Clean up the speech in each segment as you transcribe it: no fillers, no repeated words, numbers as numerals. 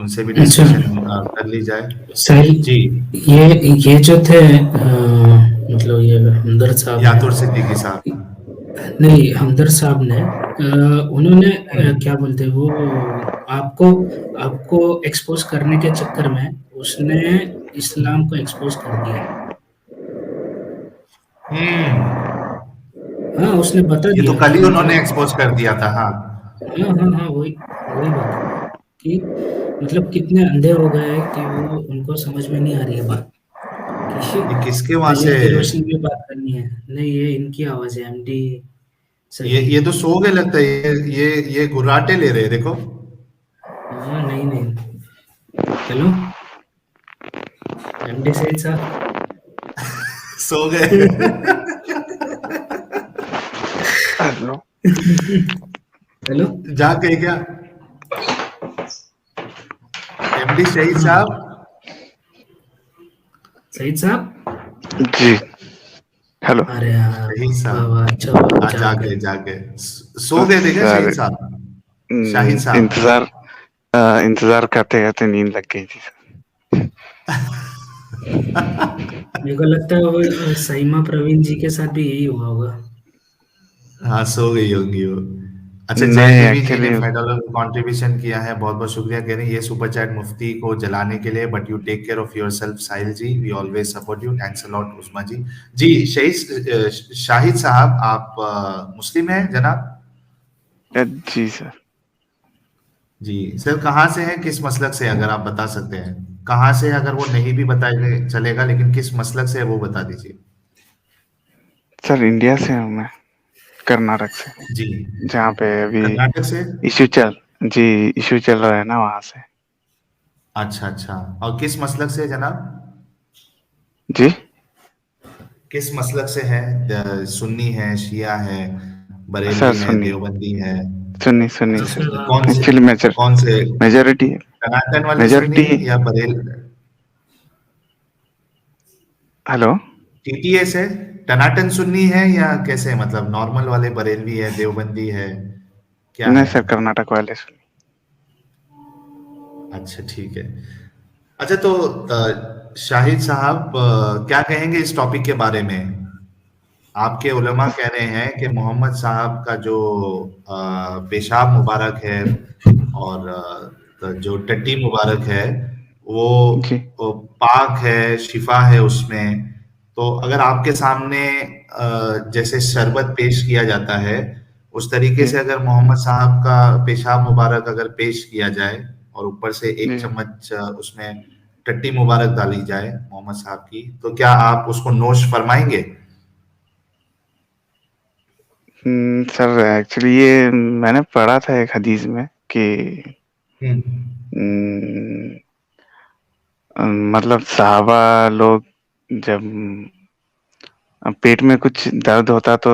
उनसे भी अच्छा डिस्कशन कर ली जाए। साहिल, जी। ये जो थे मतलब ये हमदर्द साहब ने, यातुर सिद्दीकी साहब। नहीं हमदर्द साहब ने उन्होंने क्या हम्म। बोलते हैं वो, आपको आपको एक्सपोज करने के चक्कर में उसने इस्लाम को एक्सपोज कर दिया। हम्म। हाँ उसने बता ये तो दिया कल ही कि उन्होंने मतलब, एक्सपोज कर दिया था, हाँ। हाँ हाँ हाँ वही वही बात है कि मतलब कितने अंधे हो गए हैं कि वो उनको समझ में नहीं आ रही है बात कि ये किसके वहां से? दलील की रोशनी में बात करनी है। नहीं ये इनकी आवाज है, एमडी ये सही। ये तो सो गए लगता है, ये गुर्राटे ले रहे हैं, देखो। हाँ नहीं नहीं, हेलो एमडी सईद साहब। सो गए। हेलो। हेलो। जाके क्या? एमडी शहीद हाँ साहब। सईद साहब। जी। हेलो। अरे हाँ, शहीद वाह वाह, साहब। अच्छा हुआ आज जाग जागे गए। जागे। सो गए थे क्या सर, शहीद साहब? शाहिद साहब। इंतजार इंतजार करते करते नींद लग गई थी सर। मेरे को लगता है वो सईमा प्रवीण जी के साथ भी यही हुआ होगा। हाँ, सो गई होंगी वो। अच्छा, जैन नहीं बीबी जी ने एक्चुअली, $5 कंट्रीब्यूशन किया है, बहुत बहुत शुक्रिया। कह रहे हैं ये सुपर चैट मुफ्ती को जलाने के लिए, but you take care of yourself Sahil ji, we always support you, thanks a lot Usma ji. जी, शाहिद साहब, आप मुस्लिम हैं जनाब? जी सर। जी सर, कहाँ से हैं, किस मसलक से, अगर आप बता सकते हैं कहाँ से? अगर वो नहीं भी बताए चलेगा, लेकिन किस मसलक से है वो बता दीजिए। सर इंडिया से हूँ मैं, कर्नाटक से, जी। जहाँ पे अभी कर्नाटक से? इशू चल जी इशू चल रहा है ना, वहाँ से। अच्छा अच्छा। और किस मसलक से जनाब? जी किस मसलक से है? सुन्नी है, शिया है, सर, बरेलवी है, सुन्नी देवबंदी है? सुन्नी सुन्नी अच्छा सर। अच्छा, मतलब कौन से? एक्चुअली कौन से? मेजोरिटी है। टनाटन वाले सुन्नी मेजोरिटी। या बरेल? हेलो। टीटीएस है? टनाटन सुन्नी है या कैसे, मतलब नॉर्मल वाले बरेलवी है, देवबंदी है, क्या नहीं है? सर, कर्नाटक वाले सुन्नी। अच्छा ठीक है। अच्छा तो शाहिद साहब, क्या कहेंगे इस टॉपिक के बारे में? आपके उलमा कह रहे हैं कि मोहम्मद साहब का जो पेशाब मुबारक है, और तो जो टट्टी मुबारक है, वो, जी वो पाक है, शिफा है उसमें। तो अगर आपके सामने जैसे शरबत पेश किया जाता है, उस तरीके जी से अगर मोहम्मद साहब का पेशाब मुबारक अगर पेश किया जाए, और ऊपर से एक जी। चम्मच उसमें टट्टी मुबारक डाली जाए मोहम्मद साहब की, तो क्या आप उसको नोश फरमाएंगे? सर एक्चुअली ये मैंने पढ़ा था एक हदीस में कि हम्म। हम्म, मतलब साहबा लोग जब पेट में कुछ दर्द होता तो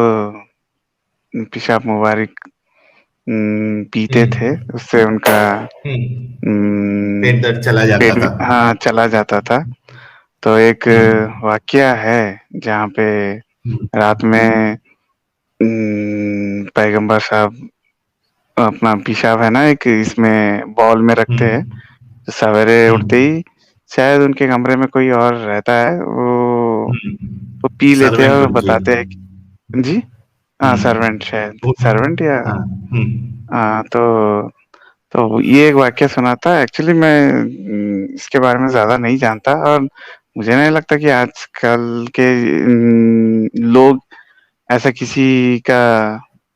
पेशाब मुबारक पीते थे, हम्म। उससे उनका हम्म। हम्म, पेट दर्द चला पेट जाता भी था। हाँ चला जाता था। तो एक हम्म। वाकया है जहाँ पे हम्म। रात में पैगंबर साहब अपना पेशाब है ना, एक इसमें बॉल में रखते हैं, हम्म। तो सवेरे उठते हम्म। ही शायद उनके कमरे में कोई और रहता है, वो पी लेते हैं सर्वेंट और बन गई। बताते हैं कि जी, हाँ सर्वेंट, हम्म। शायद वो, सर्वेंट या हाँ। हम्म। हाँ। तो ये एक वाकया सुना था। एक्चुअली मैं इसके बारे में ज्यादा नहीं जानता, और मुझे नहीं लगता कि आजकल के लोग ऐसा किसी का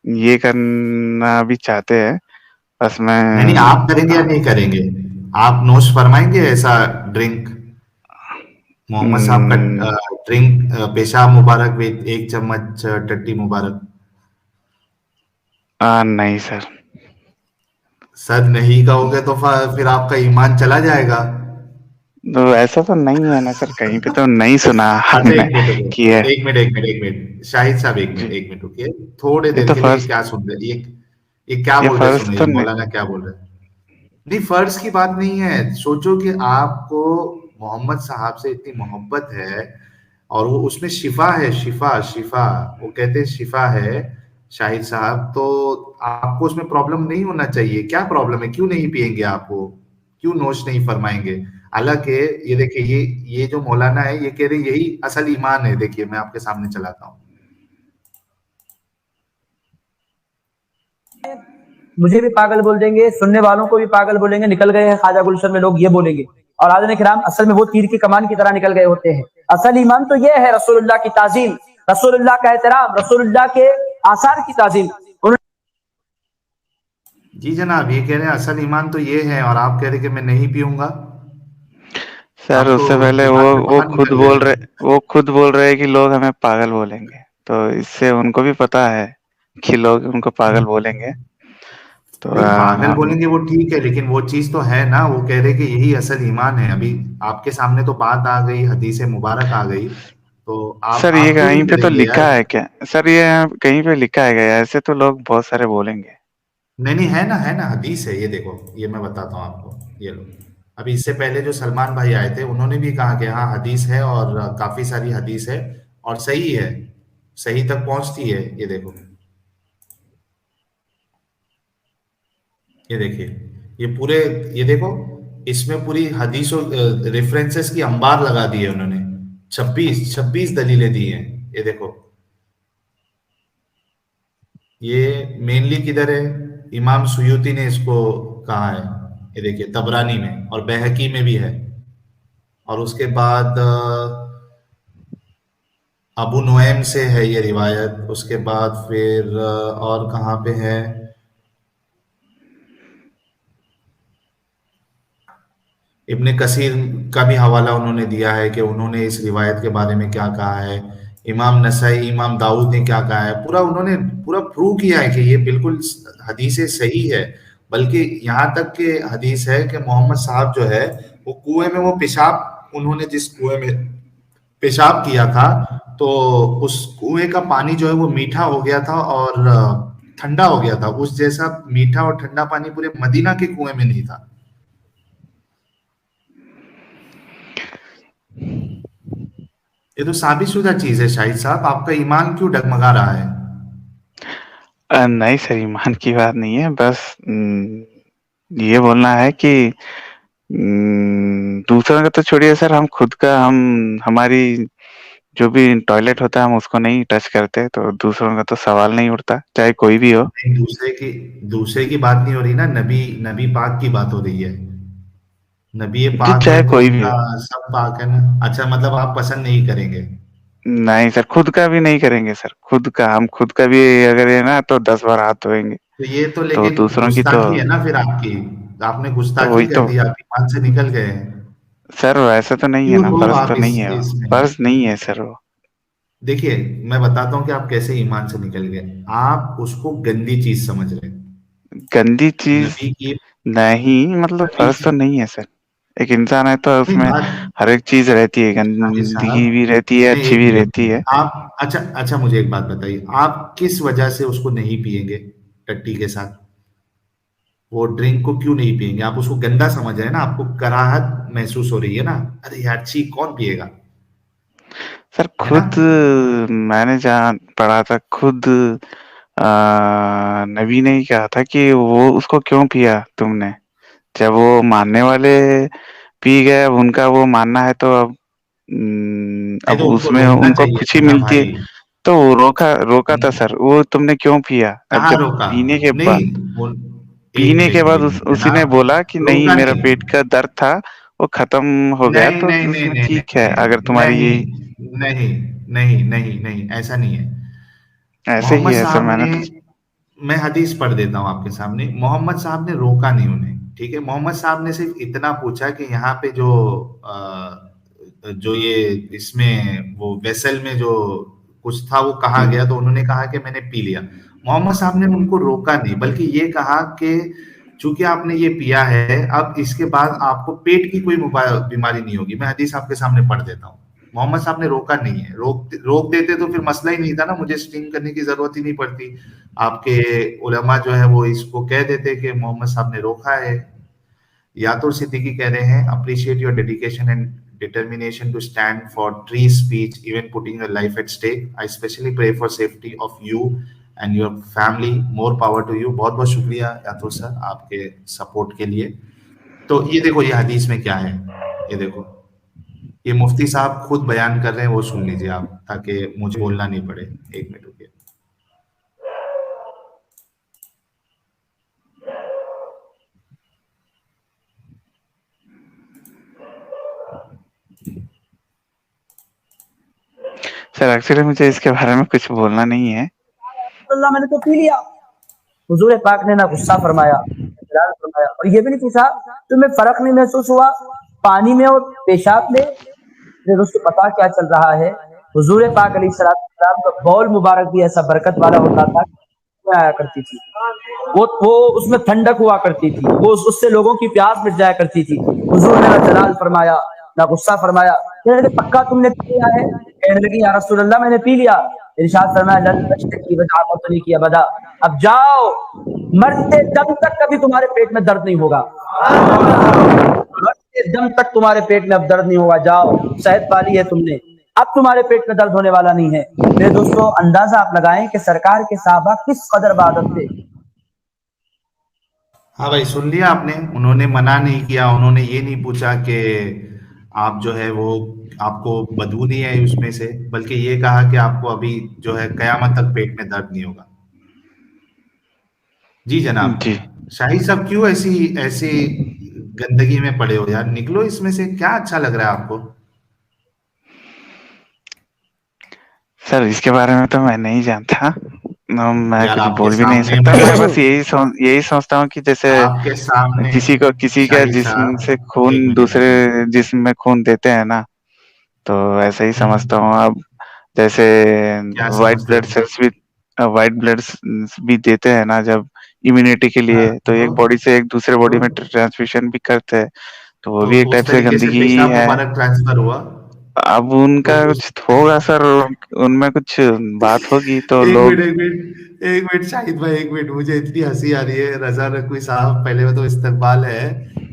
ये करना भी चाहते हैं। बस मैं नहीं नहीं, आप करेंगे या हाँ, नहीं करेंगे? आप नोश फरमाएंगे ऐसा ड्रिंक, मोहम्मद साहब हम्म, का ड्रिंक, पेशाब मुबारक विद एक चम्मच टट्टी मुबारक? नहीं सर। सर नहीं कहोगे तो फिर आपका ईमान चला जाएगा। तो ऐसा तो नहीं है ना सर, कहीं पे तो नहीं सुना अच्छा, हमने एक मिनट रुको। कि है। एक मिनट, एक मिनट, एक मिनट, शाहिद साहब, एक मिनट, जी, एक मिनट रुकिए। थोड़े ये देर तो के लिए फर्स्ट, क्या सुन रहे, ये क्या ये बोल रहे, फर्स्ट सुनिए तो नहीं। मौलाना क्या बोल रहे हैं। नहीं, फर्ज की बात नहीं है। सोचो कि आपको मोहम्मद साहब से इतनी मोहब्बत है, और वो उसमें शिफा है, शिफा शिफा, वो कहते हैं शिफा है शाहिद साहब, तो आपको उसमें प्रॉब्लम नहीं होना चाहिए। क्या प्रॉब्लम है, क्यों नहीं पिएंगे आप वो? क्यों नोश नहीं फरमाएंगे? हालांकि ये देखिए, ये जो मौलाना है ये कह रहे यही असल ईमान है। देखिए मैं आपके सामने चलाता हूँ। मुझे भी पागल बोल देंगे, सुनने वालों को भी पागल बोलेंगे, निकल गए हैं ख्वाजा गुलशन में लोग, ये बोलेंगे। और आदम किराम असल में वो तीर की कमान की तरह निकल गए होते हैं। असल ईमान तो ये है रसूलुल्लाह की ताजीम, रसूलुल्लाह का एहतराम, रसूलुल्लाह के आसार की ताजीम। जी जनाब, ये कह रहे हैं असल ईमान तो ये है, और आप कह रहे हैं कि मैं नहीं पीऊंगा। सर आप तो उससे पहले ईमान से वो बाहर खुद निकल बोल गए। रहे वो खुद बोल रहे हैं कि लोग हमें पागल बोलेंगे, तो इससे उनको भी पता है कि लोग उनको पागल बोलेंगे। तो नहीं, पागल बोलेंगे वो ठीक है, लेकिन वो चीज तो है ना, वो कह रहे कि यही असल ईमान है। अभी आपके सामने तो बात आ गई, हदीस मुबारक आ गई, तो सर ये आप क्यों कहीं नहीं पे तो करेंगे लिखा यार? है क्या? सर ये कहीं पे लिखा है क्या? ऐसे तो लोग बहुत सारे बोलेंगे। नहीं नहीं, है ना, हदीस है। ये देखो, ये मैं बताता हूँ आपको, ये लो। अभी इससे पहले जो सलमान भाई आए थे उन्होंने भी कहा कि हाँ हदीस है, और काफी सारी हदीस है, और सही है, सही तक पहुंचती है। ये देखो, ये देखिए, ये पूरे, ये देखो, इसमें पूरी हदीसों रेफरेंसेस की अंबार लगा दी है उन्होंने। 26 दलीलें दी हैं। ये देखो, ये मेनली किधर है? इमाम सुयूती ने इसको कहा है। ये देखिए, तबरानी में और बैहकी में भी है। और उसके बाद अबू नुएम से है ये रिवायत। उसके बाद फिर और कहाँ पे है? इब्ने कसीर का भी हवाला उन्होंने दिया है कि उन्होंने इस रिवायत के बारे में क्या कहा है। इमाम नसाई, इमाम दाऊद ने क्या कहा है, पूरा उन्होंने पूरा प्रूव किया है कि ये बिल्कुल हदीस सही है। बल्कि यहाँ तक कि हदीस है कि मोहम्मद साहब जो है वो कुएं में, वो पेशाब, उन्होंने जिस कुएं में पेशाब किया था, तो उस कुएं का पानी जो है वो मीठा हो गया था और ठंडा हो गया था। उस जैसा मीठा और ठंडा पानी पूरे मदीना के कुएं में नहीं था। ये तो साबितशुदा चीज है। शाहिद साहब, आपका ईमान क्यों डगमगा रहा है? नहीं सर, ईमान की बात नहीं है, बस ये बोलना है कि दूसरों का तो छोड़िए सर, हम खुद का, हमारी जो भी टॉयलेट होता है हम उसको नहीं टच करते, तो दूसरों का तो सवाल नहीं उठता, चाहे कोई भी हो। नहीं, दूसरे की बात नहीं हो रही ना, नबी नबी पाक की बात हो रही है। नबी जी पाक चाहे है तो कोई भी उनका हो। सब पाक है ना। अच्छा, मतलब आप पसंद नहीं करेंगे? नहीं सर, खुद का भी नहीं करेंगे सर, खुद का, हम खुद का भी अगर है ना तो 10 बार हाथ धोएंगे, तो ये तो तो लेकिन दूसरों की तो गुस्ताखी है ना फिर आपकी। आपने तो गुस्ताखी वही कर तो। दी, आप ईमान से निकल गए हैं। सर वैसे तो नहीं है क्यों ना, हो फर्ज तो आप नहीं है वो, इसमें? फर्ज नहीं है सर वो। देखिए, मैं बताता हूँ कि आप कैसे ईमान से निकल गए। आप उसको गंदी चीज समझ रहे हैं। गंदी चीज नबी की नहीं, मतलब नबी फर्ज की तो नहीं है सर। एक इंसान है तो नहीं उसमें बात। हर एक चीज रहती है, शाहिद गंदगी साहब, भी रहती है, नहीं, अच्छी एक भी रहती मिनट, है। आप अच्छा अच्छा मुझे एक बात बताइए, आप किस वजह से उसको नहीं पिएंगे टट्टी के साथ? वो ड्रिंक को क्यों नहीं पिएंगे? आप उसको गंदा समझ रहे हैं ना, आपको कराहत महसूस हो रही है ना। अरे यार, छी, कौन पिएगा? सर है ना? खुद मैंने जहाँ पढ़ा था, खुद नबी ने ही कहा था कि वो उसको क्यों पिया तुमने, जब वो मानने वाले पी गए, अब उनका वो मानना है तो नहीं, अब तो उनको उसमें रोकना उनको चाहिए खुशी था ना मिलती है, भाई। तो वो रोका रोका था नहीं, सर, वो तुमने क्यों पिया? अब कहाँ जब रोका? पीने के बाद, नहीं, वो एक मिनट उसी ने जनाब, बोला कि नहीं, रोका मेरा नहीं, पेट का दर्द था, वो खत्म हो गया, नहीं, तो नहीं, नहीं, उसमें नहीं, ठीक है, अगर नहीं, तुम्हारी नहीं, यही नहीं, नहीं, नहीं, नहीं, ऐसा नहीं है। ऐसे ही मोहम्मद है सर, साहब मैंने ने, तो। मैं हदीस पढ़ देता हूँ आपके सामने। मोहम्मद साहब ने रोका नहीं उन्हें, ठीक है। मोहम्मद साहब ने सिर्फ इतना पूछा कि यहाँ पे जो ये इसमें वो वेसल में जो कुछ था वो कहाँ गया, तो उन्होंने कहा कि मैंने पी लिया। मोहम्मद साहब ने उनको रोका नहीं, बल्कि ये कहा कि चूंकि आपने ये पिया है, अब इसके बाद आपको पेट की कोई बीमारी नहीं होगी। मैं हदीस आपके सामने पढ़ देता हूँ। मोहम्मद साहब ने रोका नहीं है। रोक रोक देते तो फिर मसला ही नहीं था ना, मुझे स्टिंग करने की जरूरत ही नहीं पड़ती। आपके उलमा जो है वो इसको कह देते कि मोहम्मद साहब ने रोका है। यातुर सिद्दीकी कह रहे हैं, appreciate your dedication and determination to stand for free speech, even putting your life at stake. I especially pray for safety of you and your family. More power to you. बहुत बहुत शुक्रिया यातुर सर आपके support के लिए। तो ये देखो ये हदीस में क्या है, ये देखो, ये मुफ्ती साहब खुद बयान कर रहे हैं, वो सुन लीजिए आप, ताकि मुझे बोलना नहीं पड़े। एक मिनट रुकिए। सर एक्चुअली मुझे इसके बारे में कुछ बोलना नहीं है। अल्लाह मैंने तो पी लिया। हुजूर पाक ने ना गुस्सा फरमाया, इकरार फरमाया, और ये भी नहीं पूछा तुम्हें फर्क नहीं महसूस हुआ पानी में और पेशाब में? मेरे दोस्तों पता क्या चल रहा है, हुजूर पाक अलैहिस्सलाम का बौल मुबारक भी ऐसा बरकत वाला होता था, आया करती थी, वो उसमें ठंडक हुआ करती थी, वो उससे लोगों की प्यास मिट जाया करती थी। हुजूर ने ना जलाल फरमाया ना गुस्सा फरमाया। कहने लगे पक्का तुमने पी लिया है? कहने लगी या रसूल अल्लाह मैंने पी लिया। इरशाद फरमाया लन तशतकी बदा तो नहीं किया बदा, अब जाओ, मरते दम तक कभी तुम्हारे पेट में दर्द नहीं होगा, मरते दम तक तुम्हारे पेट में अब दर्द नहीं होगा, जाओ सेहत पाली है तुमने, अब तुम्हारे पेट में दर्द होने वाला नहीं है। मेरे दोस्तों अंदाजा आप लगाएं कि सरकार के साहबा किस कदर इबादत थे। हाँ भाई, सुन लिया आपने, उन्होंने मना नहीं किया, उन्होंने ये नहीं पूछा कि आप जो है वो आपको बदबू नहीं है उसमें से, बल्कि ये कहा कि आपको अभी जो है कयामत तक पेट में दर्द नहीं होगा। जी जनाब। जी शाही साहब क्यों ऐसी ऐसी गंदगी में पड़े हो यार, निकलो इसमें से, क्या अच्छा लग रहा है आपको? सर इसके बारे में तो मैं नहीं जानता, मैं यार कुछ आपके बोल भी नहीं सामने सकता। मैं मैं बस यही सोचता हूँ कि जैसे आपके सामने किसी का शाहिद जिस्म से साहब, खून एक मिनट दूसरे रुकिए। जिस्म में खून देते हैं ना, तो ऐसा ही समझता हम्म, हूँ। अब जैसे क्या व्हाइट समझते ब्लड हो? सेल्स भी व्हाइट ब्लड भी देते हैं ना जब इम्यूनिटी के हाँ, लिए, तो एक बॉडी से एक दूसरे बॉडी में तो ट्रांसमिशन भी करते हैं, तो वो तो भी एक उस टाइप से तरीके से गंदगी ही पेशाब है। मुबारक ट्रांसफर हुआ। अब तो उनका उस कुछ होगा सर, उनमें कुछ बात होगी तो एक मिनट लोग। एक मिनट एक मिनट शाहिद भाई, एक मिनट, मुझे इतनी हंसी आ रही है। रजा नकवी साहब, पहले में तो इस्तकबाल है।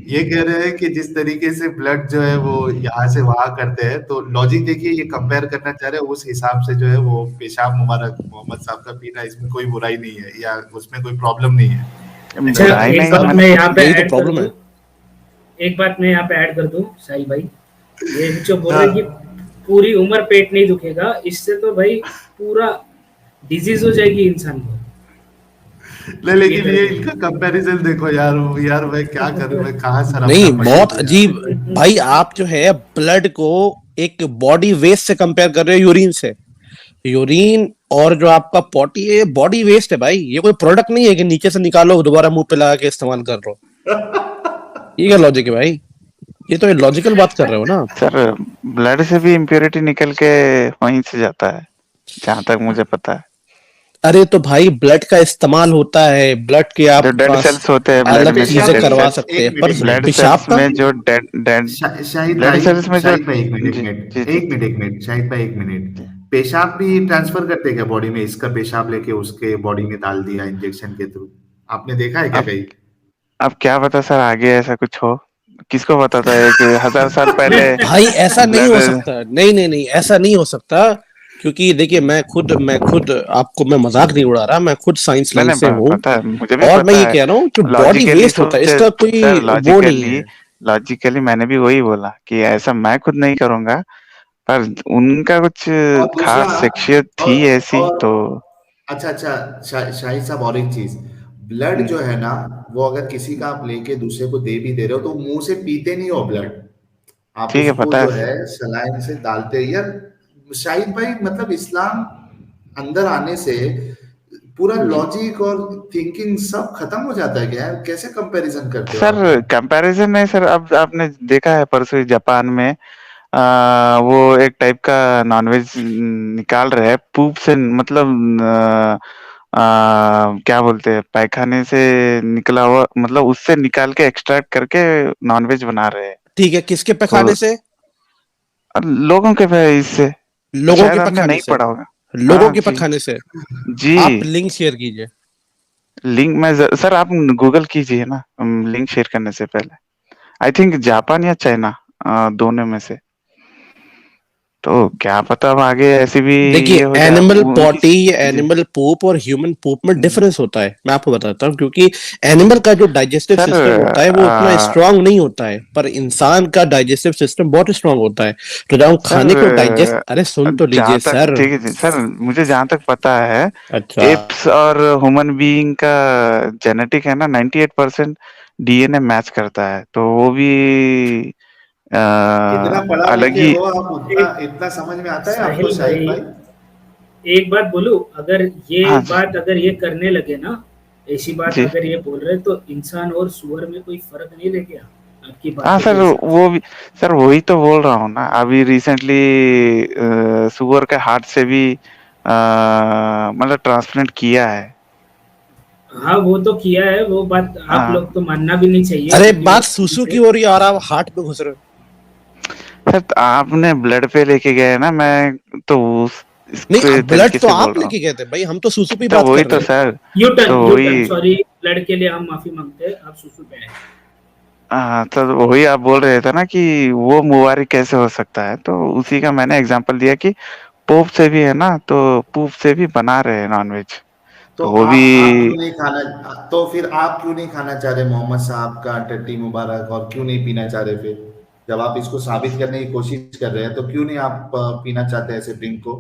ये कह रहे हैं कि जिस तरीके से ब्लड जो है वो यहाँ से वहां करते हैं, तो लॉजिक देखिए, ये कंपेयर करना चाह रहे हैं, उस हिसाब से जो है वो पेशाब मुबारक मोहम्मद साहब का पीना, इसमें कोई बुराई नहीं है या उसमें कोई प्रॉब्लम नहीं है। अच्छा, लेकिन बुराई एक नहीं बात मैंने मैं कुछ। यहाँ पे यही तो ऐड कर प्रॉब्लम दूं, है। एक बात मैं यहाँ पे ऐड कर दूं साहिल भाई, ये जो बोल रहे हाँ, कि पूरी उम्र पेट नहीं दुखेगा, इससे तो भाई पूरा डिजीज हो जाएगी इंसान को। नहीं ये लेकिन मेरे ये को इनका कंपैरिजन देखो यार, यार मैं क्या करूं, मैं कहाँ सर अपना नहीं, पकड़ बहुत दूं अजीब। यार। भाई आप जो है ब्लड को एक बॉडी वेस्ट से कंपेयर कर रहे हो यूरिन से। यूरिन और जो आपका पॉटी है बॉडी वेस्ट है भाई, ये कोई प्रोडक्ट नहीं है कि नीचे से निकालो दोबारा मुंह पे लगा के इस्तेमाल कर रहे हो। ये क्या लॉजिक है भाई? ये तो लॉजिकल बात कर रहे हो ना। सर ब्लड से भी इम्प्योरिटी निकल के वहीं से जाता है, जहां तक मुझे पता है। अरे तो भाई ब्लड का इस्तेमाल होता है, ब्लड के जो आप डेड सेल्स होते हैं ब्लड अलग में, जो चीजें पेशाब डेड भी, करवा सेल्स, सकते एक हैं, मिनट पर एक ब्लड मिनट पेशाब सेल्स का। में जो डेड डेड शाहिद ब्लड भाई, सेल्स में जो। शाहिद भाई एक मिनट एक जी मिनट जी जी एक मिनट एक मिनट शाहिद भाई एक मिनट, पेशाब भी ट्रांसफर करते हैं क्या बॉडी में? इसका पेशाब लेके उसके बॉडी में डाल दिया इंजेक्शन के थ्रू, आपने देखा है क्या अब कहीं? अब क्या पता सर आगे ऐसा कुछ हो, किसको पता था? एक 1000 साल नहीं पहले भाई, ऐसा नहीं हो ब्लड। सकता, नहीं नहीं नहीं, ऐसा नहीं हो सकता। क्योंकि देखिए मैं खुद आपको, मैं मजाक नहीं उड़ा रहा, मैं खुद साइंस नहीं लाइन नहीं से हूँ। पता है, मुझे भी और मैं पता ये है। कह रहा हूँ जो बॉडी लॉजिकली वेस्ट होता है सोचे इसका कोई सर, वो नहीं है। लॉजिकली मैंने भी वही बोला कि ऐसा मैं खुद नहीं करूंगा, पर उनका कुछ और दूसरा, खास शख्सियत और थी ऐसी और तो। अच्छा अच्छा, शाहिद साहब और एक चीज, ब्लड जो है ना, वो अगर किसी का आप लेके दूसरे को दे भी दे रहे हो, तो मुंह से पीते नहीं हो ब्लड, आप ठीक है, उसको पता जो है। है सलाइन से डालते हैं यार। शाहिद भाई, मतलब इस्लाम अंदर आने से पूरा जी लॉजिक और थिंकिंग सब खत्म हो जाता है क्या यार? कैसे कंपैरिजन करते हो सर, आप? कंपैरिजन नहीं सर। अब आपने देखा है परसों ही जापान में वो एक टाइप का नॉनवेज निकाल रहे हैं पूप से, मतलब क्या बोलते हैं, पैखाने से निकला हुआ, मतलब उससे निकाल के एक्सट्रैक्ट करके नॉनवेज बना रहे हैं। ठीक है, किसके तो पैखाने से? लोगों के इससे लोगों शायद के आपने पैखाने नहीं से। पढ़ा होगा। लोगों हाँ के जी पैखाने से। जी। आप लिंक शेयर कीजिए। लिंक में सर आप गूगल कीजिए ना, लिंक शेयर करने से पहले। आई थिंक जापान या चाइना, दोनों में से। तो क्या पता अब आगे ऐसी भी देखिए ये हो जाए। एनिमल उनकी पॉटी या जी एनिमल पोप और ह्यूमन पोप में डिफरेंस होता है, मैं आपको बताता हूँ। क्योंकि एनिमल का जो डाइजेस्टिव सर सिस्टम होता है वो उतना स्ट्रांग नहीं होता है, पर इंसान का डाइजेस्टिव सिस्टम बहुत स्ट्रांग होता है। तो जब हम खाने को डाइजेस्ट, सर अरे सुन तो लीजिए जहाँ तक सर। ठीक है जी सर, मुझे जहाँ तक पता है अच्छा, एप्स और ह्यूमन बीइंग का जेनेटिक है ना 98% डीएनए मैच करता है, तो वो भी इतना पढ़ा अलग लिखे ही। हो आप, उतना एक इतना समझ में आता है आपको साहिल शाहिद भाई, भाई? एक बात बोलूं, अगर ये हाँ जी बात अगर ये करने लगे ना, ऐसी बात जी। अगर ये बोल रहे तो इंसान और सुअर में कोई फर्क नहीं रह गया आपकी हाँ बातों के सर हिसाब से। वो भी, सर वही तो बोल रहा हूँ ना, अभी रिसेंटली सुअर के हार्ट से भी मतलब ट्रांसप्लांट किया है। हाँ वो तो किया है, वो बात आप हाँ लोग तो मानना भी नहीं चाहिए अरे क्योंकि वो बात साइंस सुसु की है। हो रही है और आप हार्ट पे घुस रहे हो। सर तो आपने ब्लड पे लेके गए ना, मैं तो उस नहीं, इसके अब ब्लड तरीके तो से बोल आप रहा हूँ। लेके गए थे भाई, हम तो सुसु पे तो बात वही कर तो रहे हैं। सर, यू तो टर्न, यू टर्न, वही सॉरी, ब्लड के लिए हम माफी मांगते हैं, आप सुसु पे आए। हाँ, तो वही आप बोल रहे थे ना कि वो मुबारिक कैसे हो सकता है, तो उसी का मैंने एग्जांपल दिया कि पोप से भी है ना, तो पूप से भी बना रहे हैं नॉनवेज, तो तो वो भी। आप क्यों नहीं खाना, तो फिर आप क्यों नहीं खाना चाह रहे मोहम्मद साहब का टट्टी मुबारक, और क्यों नहीं पीना चाह रहे फिर? जब आप इसको साबित करने की कोशिश कर रहे हैं तो क्यों नहीं आप पीना चाहते ऐसे ड्रिंक को?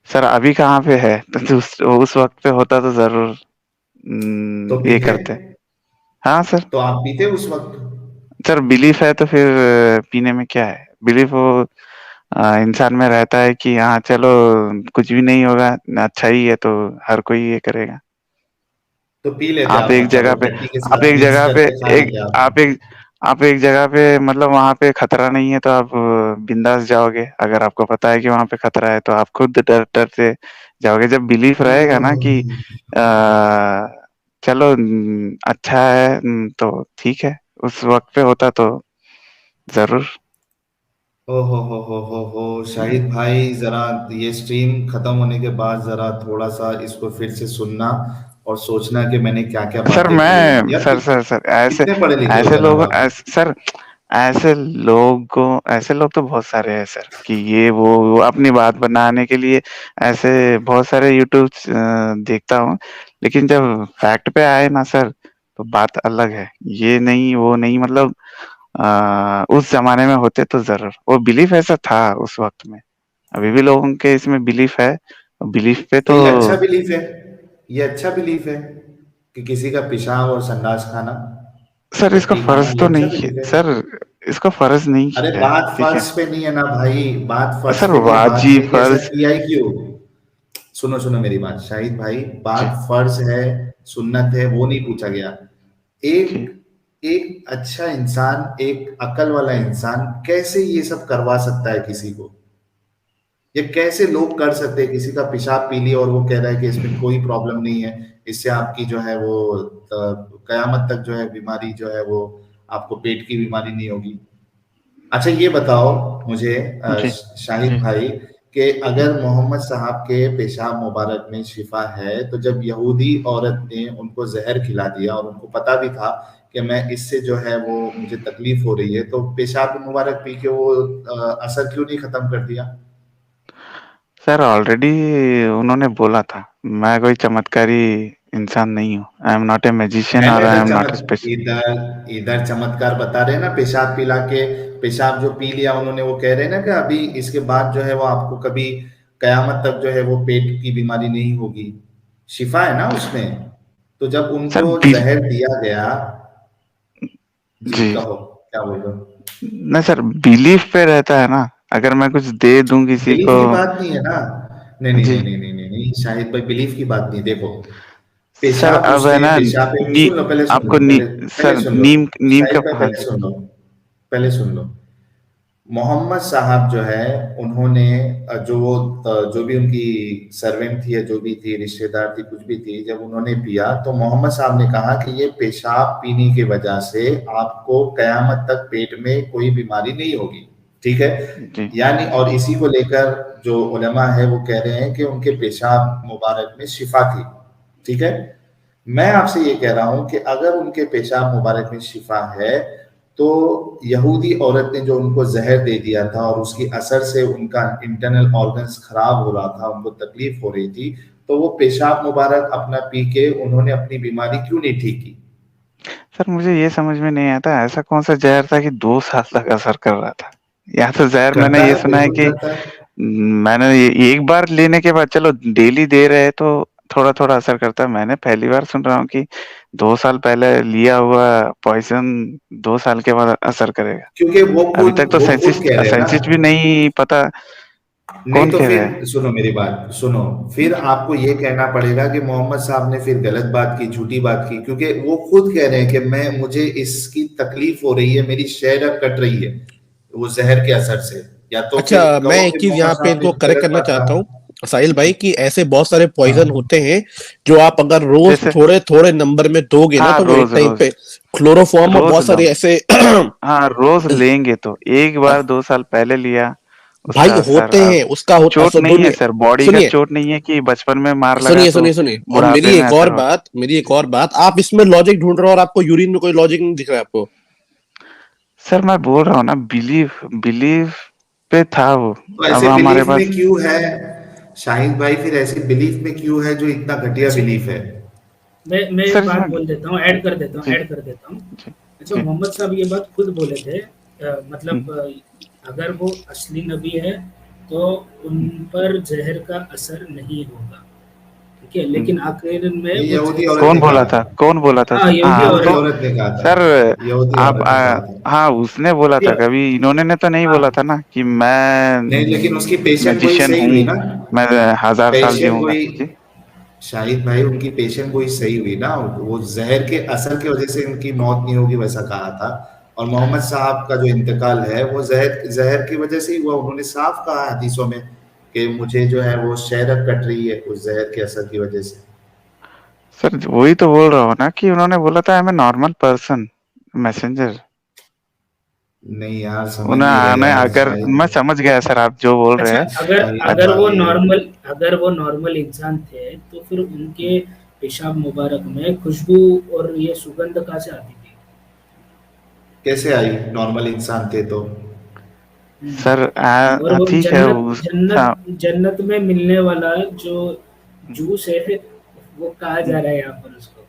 सर अभी कहाँ पे है, तो उस वक्त पे होता तो जरूर तो ये पीते, करते। हाँ सर। तो आप पीते उस वक्त? सर बिलीफ है तो फिर पीने में क्या है, बिलीफ वो इंसान में रहता है कि हाँ चलो कुछ भी नहीं होगा, अच्छा ही है, तो हर कोई ये करेगा। तो पी लेते आप आप, एक मतलब जगह वो पे टट्टी के आप साथ एक मिक्स जगह पे करके खा एक लेते आप आप? एक आप एक जगह पे मतलब वहां पे खतरा नहीं है तो आप बिंदास जाओगे। अगर आपको पता है कि वहां पे खतरा है तो आप खुद डर डर से जाओगे। जब बिलीफ रहेगा ना कि चलो अच्छा है, तो ठीक है, उस वक्त पे होता तो जरूर। ओ हो, शाहिद भाई, जरा ये स्ट्रीम खत्म होने के बाद जरा थोड़ा सा इसको फिर से सुनना और सोचना कि मैंने क्या क्या सर बातें की है मैं यार। सर ऐसे कितने पढ़े लिखे हो ऐसे जनाब लोग आप? सर ऐसे लोग तो बहुत सारे हैं सर, कि ये वो अपनी बात बनाने के लिए ऐसे बहुत सारे यूट्यूब देखता हूँ, लेकिन जब फैक्ट पे आए ना सर, तो बात अलग है। ये नहीं वो नहीं, मतलब उस जमाने में होते तो जरूर, वो बिलीफ ऐसा था उस वक्त में, अभी भी लोगों के इसमें बिलीफ है, बिलीफ पे तो तो। ये अच्छा बिलीफ है, ये अच्छा बिलीफ है कि किसी का पेशाब और संडास खाना, सर इसका टट्टी खाना, फर्ज ये तो अच्छा नहीं है बिलीफ है? सर, इसका फर्ज नहीं अरे है, बात ठीक है। फर्ज पे नहीं है ना भाई, बात फर्ज सर पे नहीं है, बात वाजी ये है कि ऐसा फर्ज। किया ही क्यों? सुनो सुनो मेरी बात शाहिद भाई, जी बात फर्ज है, सुन्नत है, वो नहीं पूछा गया। जी। एक एक अच्छा इंसान, एक अकल वाला इंसान कैसे ये सब करवा सकता है किसी को? ये कैसे लोग कर सकते हैं? किसी का पेशाब पी लिया और वो कह रहा है कि इसमें कोई प्रॉब्लम नहीं है, इससे आपकी जो है वो कयामत तक जो है बीमारी जो है वो, आपको पेट की बीमारी नहीं होगी। अच्छा ये बताओ मुझे जी शाहिद जी। भाई, कि अगर मोहम्मद साहब के पेशाब मुबारक में शिफा है, तो जब यहूदी औरत ने उनको जहर खिला दिया और उनको पता भी था कि मैं इससे जो है वो मुझे तकलीफ हो रही है, तो पेशाब मुबारक पी के वो असर क्यों नहीं खत्म कर दिया? सर ऑलरेडी उन्होंने बोला था, मैं कोई चमत्कारी इंसान नहीं हूँ, I am not a magician और मैंने आई तो एम नॉट ए चमत स्पेशल। इधर चमत्कार बता रहे हैं ना, पेशाब पिला के, पेशाब जो पी लिया उन्होंने, वो कह रहे हैं ना कि अभी इसके बाद जो है वो आपको कभी कयामत तक जो है वो पेट की बीमारी नहीं होगी, शिफा है ना उसमें। तो जब सर उनको बिल जहर दिया गया, जी जी कहो क्या बोल रहे हो? नहीं सर, बिलीफ पे रहता है ना, अगर मैं कुछ दे दूं किसी बिलीफ को। की बात नहीं है ना, नहीं नहीं नहीं जी नहीं नहीं नहीं नहीं शाहिद भाई, बिलीफ की बात नहीं, देखो सर, पेशाब अब है उसने, ना पेशाब में नी, सुन लो, पहले सुन लो, आपको पहले पहले सर सुन लो, नीम नीम का, शाहिद भाई हाँ पहले जी सुन लो, पहले सुन लो। मोहम्मद साहब जो है उन्होंने जो भी उनकी सर्वेंट थी या जो भी थी, रिश्तेदार थी, कुछ भी थी, जब उन्होंने पिया तो मोहम्मद साहब ने कहा कि ये पेशाब पीने की वजह से आपको कयामत तक पेट में कोई बीमारी नहीं होगी, ठीक है? जी यानी और जी। इसी को लेकर जो उलमा है वो कह रहे हैं कि उनके पेशाब मुबारक में शिफा थी, ठीक है? मैं आपसे ये कह रहा हूं कि अगर उनके पेशाब मुबारक में शिफा है, तो यहूदी औरत ने जो उनको जहर दे दिया था और उसकी असर से उनका इंटरनल ऑर्गन्स खराब हो रहा था, उनको तकलीफ हो रही थी, तो वो पेशाब मुबारक अपना पी के उन्होंने अपनी बीमारी क्यों नहीं ठीक की? सर मुझे ये समझ में नहीं आता ऐसा कौन सा जहर था कि 2 साल तक असर कर रहा था? या तो जहर मैंने करता ये है, सुना है बिल्कुल कि करता है। मैंने ये एक बार लेने के बाद चलो डेली दे रहे हैं तो थोड़ा-थोड़ा असर करता है। मैंने पहली बार सुन रहा हूँ कि 2 साल पहले लिया हुआ पॉइज़न 2 साल के बाद असर करेगा। क्योंकि अभी तक तो वो खुद कह रहे हैं ना। साइंटिस्ट भी नहीं पता नहीं कौन तो कह रहा है? फिर सुनो मेरी बात, सुनो, फिर आपको ये कहना पड़ेगा कि मोहम्मद साहब ने फिर गलत बात की, झूठी बात की, क्योंकि वो खुद कह रहे हैं कि मुझे इसकी तकलीफ हो रही है, मेरी शहर अब कट रही है वो जहर के असर से। या तो अच्छा, फिर मैं कहो एक कि चीज मोहम्मद यहाँ पे साहब ने इनको करेक्ट गलत करना बात चाहता हूँ कहा। साहिल भाई कि ऐसे बहुत सारे पॉइजन हाँ होते हैं जो आप अगर रोज जैसे थोड़े थोड़े नंबर में दोगे ना हाँ, तो वो एक टाइम रोज़ पे क्लोरोफॉर्म और रोज़ बहुत लो। सारे ऐसे हाँ, रोज़ लेंगे तो एक बार 2 साल पहले लिया, भाई उसका असर होते अब हैं उसका होता चोट नहीं है सुनिए सर, बॉडी का सुनिए चोट नहीं है कि बचपन में मार लगा सुनिए तो सुनिए सुनिए और बुढ़ापे में असर होगा। आप इसमें लॉजिक ढूंढ रहे हो और आपको यूरिन में कोई लॉजिक नहीं दिख रहा है आपको। सर मैं बोल रहा हूँ ना बिलीव पे था वो, तो अब ऐसे हमारे बिलीफ में पास क्यों है शाहिद भाई, फिर ऐसे बिलीफ में क्यों है जो इतना घटिया अच्छा, बिलीफ है? मैं सर एक बात इसमें बोल देता हूँ, ऐड कर देता हूँ, जी, ऐड कर देता हूँ। जी, अच्छा, जी। मोहम्मद साहब ये बात खुद बोले थे, हुँ, मतलब अगर वो असली नबी है तो उन हुँ, पर जहर का असर नहीं होगा, ठीक है, हुँ। लेकिन आखिर में ये वो यहूदी औरत कौन ने बोला कहा था? था। कौन बोला था हाँ, सर? यहूदी हाँ, यहूदी तो औरत औरत ने कहा था। सर यहूदी आप औरत ने कहा था। हाँ, उसने बोला था, ये- कभी इन्होंने ने तो नहीं बोला हाँ था ना कि मैं नहीं, लेकिन उसकी पेशेंट गोई मैजिशियन सही हूँ, हुई ना। मैं 1000 साल पेशेंट जीऊँगा। गोई, जी, शाहिद भाई उनकी पेशेंट गोई सही हुई ना, वो जहर के असर की वजह से उनकी मौत नहीं होगी वैसा कहा था। और मोहम्मद साहब का जो इंतकाल है वो जहर जहर की वजह से ही हुआ। उन्होंने साफ कहा हदीसों में कि मुझे जो है वो शहरत कट रही है उस जहर के असर की वजह से। सर वही तो बोल रहा हूँ ना कि उन्होंने बोला था I am a normal person, messenger. नहीं यार, समझ नहीं रहे उन्हें यार अगर मैं शाहिद। समझ गया सर आप जो बोल रहे अच्छा, हैं। अगर शाहिद अगर वो भाई नॉर्मल अगर वो नॉर्मल इंसान थे तो फिर उनके पेशाब मुबारक में खुशबू और ये सुगंध कहाँ से आती थी? कैसे आई? नॉर्मल इंसान थे तो। सर और वो ठीक है जन्नत उस जन्नत जन्नत में मिलने वाला जो जूस है वो कहा जा रहा है यहाँ पर उसको,